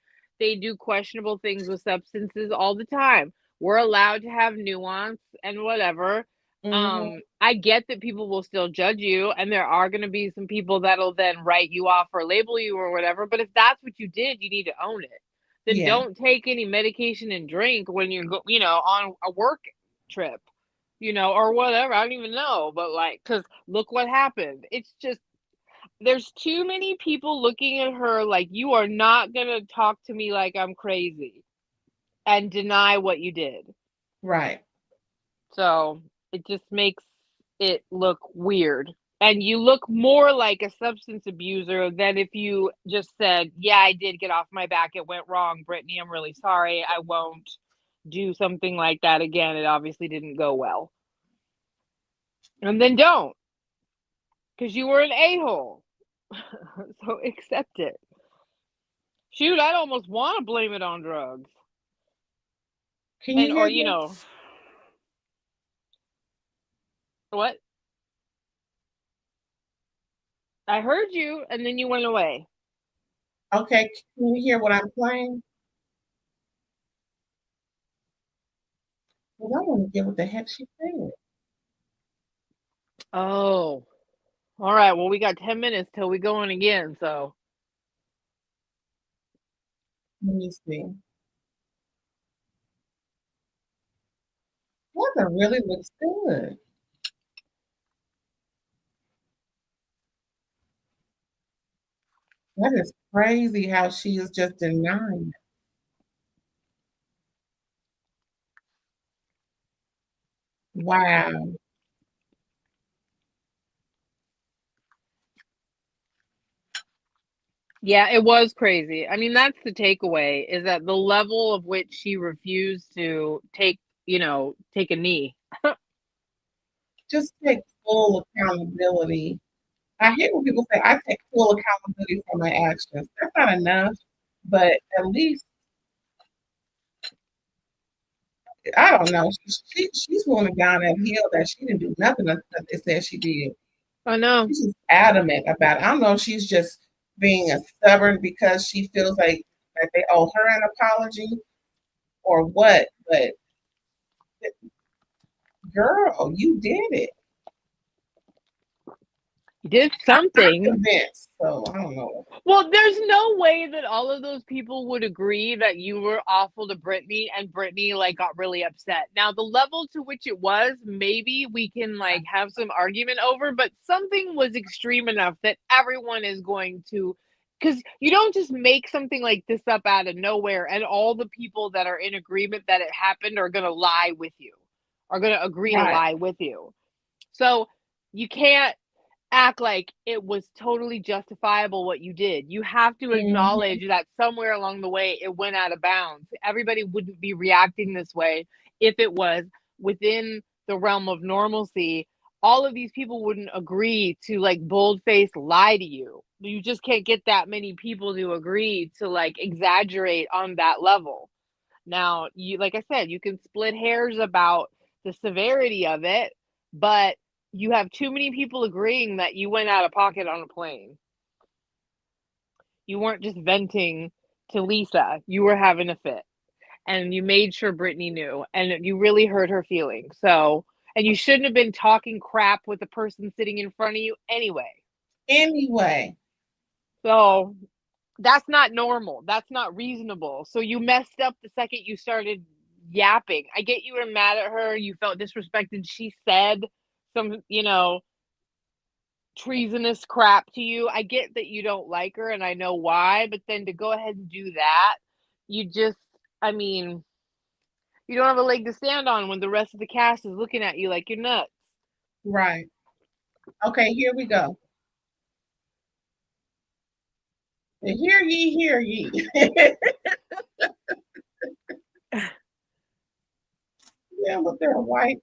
questionable things with substances all the time. We're allowed to have nuance and whatever. I get that people will still judge you, and there are going to be some people that'll then write you off or label you or whatever. But if that's what you did, you need to own it. Then don't take any medication and drink when you're on a work trip, or whatever. I don't even know, but because look what happened. It's just, there's too many people looking at her like, you are not gonna talk to me like I'm crazy and deny what you did. Right. So it just makes it look weird. And you look more like a substance abuser than if you just said, yeah, I did get off my back. It went wrong. Brittany, I'm really sorry. I won't do something like that again. It obviously didn't go well. And then don't. Because you were an a-hole. So accept it. Shoot, I'd almost want to blame it on drugs. Can you hear me? What? I heard you, and then you went away. Okay, can you hear what I'm playing? Well, I want to get what the heck she said. Oh. All right, well, we got 10 minutes till we go in again, so. Let me see. That really looks good. That is crazy how she is just denying it. Wow. Yeah, it was crazy. I mean, that's the takeaway, is that the level of which she refused to take a knee. Just take full accountability. I hate when people say, I take full accountability for my actions. That's not enough, but at least, I don't know. She's willing to go down that hill that she didn't do nothing that they said she did. I know. She's just adamant about it. I don't know if she's just being a stubborn because she feels like that they owe her an apology or what, but girl, you did it. You did something. I'm convinced, so I don't know. Well, there's no way that all of those people would agree that you were awful to Brittany and Brittany got really upset. Now, the level to which it was, maybe we can have some argument over, but something was extreme enough that everyone is going to because you don't just make something like this up out of nowhere, and all the people that are in agreement that it happened are going to lie with you, are going to agree to lie with you. So you can't act like it was totally justifiable what you did. You have to acknowledge that somewhere along the way it went out of bounds. Everybody wouldn't be reacting this way if it was within the realm of normalcy. All of these people wouldn't agree to like bold-faced lie to you. You just can't get that many people to agree to like exaggerate on that level. Now, you, like I said, you can split hairs about the severity of it, but you have too many people agreeing that you went out of pocket on a plane. You weren't just venting to Lisa. You were having a fit. And you made sure Brittany knew. And you really hurt her feelings. So, and you shouldn't have been talking crap with the person sitting in front of you anyway. So, that's not normal. That's not reasonable. So, you messed up the second you started yapping. I get you were mad at her. You felt disrespected. She said some, treasonous crap to you. I get that you don't like her and I know why, but then to go ahead and do that, you don't have a leg to stand on when the rest of the cast is looking at you like you're nuts. Right. Okay, here we go. Hear ye, hear ye. Yeah, but they're white.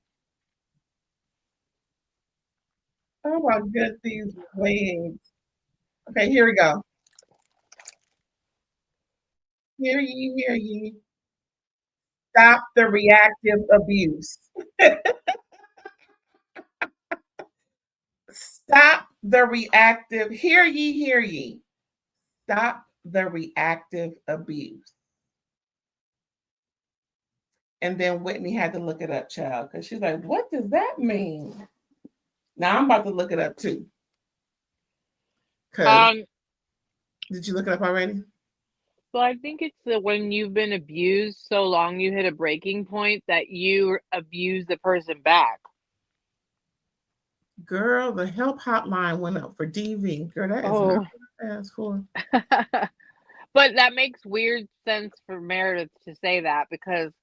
Oh my goodness, these wigs. Okay, here we go. Hear ye, hear ye. Stop the reactive abuse. Stop the reactive. Hear ye, hear ye. Stop the reactive abuse. And then Whitney had to look it up, child, because she's like, what does that mean? Now I'm about to look it up too. Did you look it up already? So I think it's that when you've been abused so long, you hit a breaking point that you abuse the person back. Girl, the help hotline went up for DV. Girl, that is not what I asked for. But that makes weird sense for Meredith to say that, because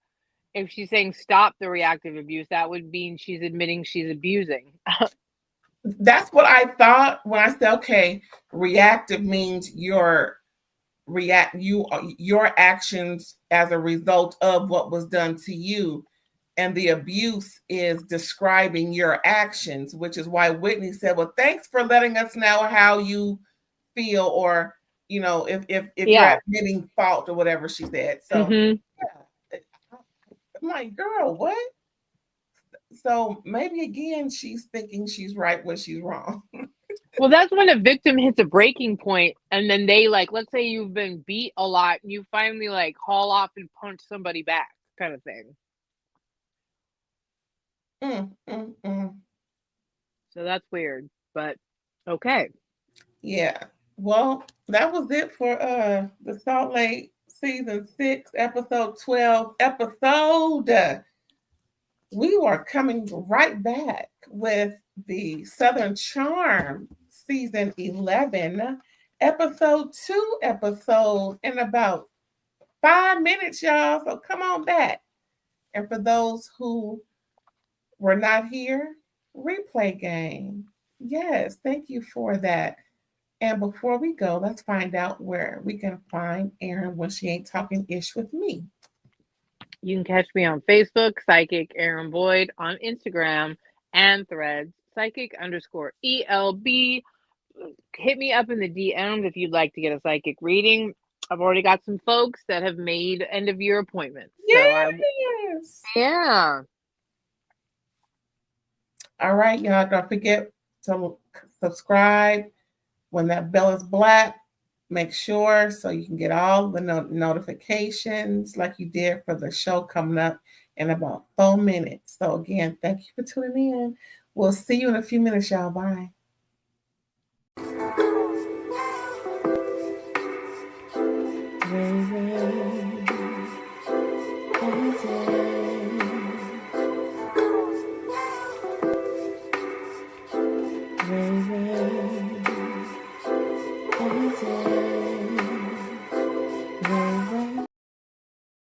if she's saying stop the reactive abuse, that would mean she's admitting she's abusing. That's what I thought when I said, okay, reactive means your actions as a result of what was done to you. And the abuse is describing your actions, which is why Whitney said, well, thanks for letting us know how you feel, or, if you're admitting fault or whatever she said. So I'm like, girl, what? So maybe again, she's thinking she's right when she's wrong. Well, that's when a victim hits a breaking point, and then they let's say you've been beat a lot, and you finally haul off and punch somebody back, kind of thing. So that's weird, but okay. Yeah. Well, that was it for the Salt Lake season 6, episode 12 episode. We are coming right back with the Southern Charm season 11, episode 2 episode in about 5 minutes, y'all. So come on back. And for those who were not here, replay game. Yes, thank you for that. And before we go, let's find out where we can find Erin when she ain't talking ish with me. You can catch me on Facebook, Psychic Erin Boyd, on Instagram and Threads, Psychic_ELB. Hit me up in the DMs if you'd like to get a psychic reading. I've already got some folks that have made end of year appointments. Yes. Yeah. All right, y'all. Don't forget to subscribe. When that bell is black, make sure so you can get all the notifications like you did for the show coming up in about 4 minutes. So again, thank you for tuning in. We'll see you in a few minutes, y'all. Bye. Hey,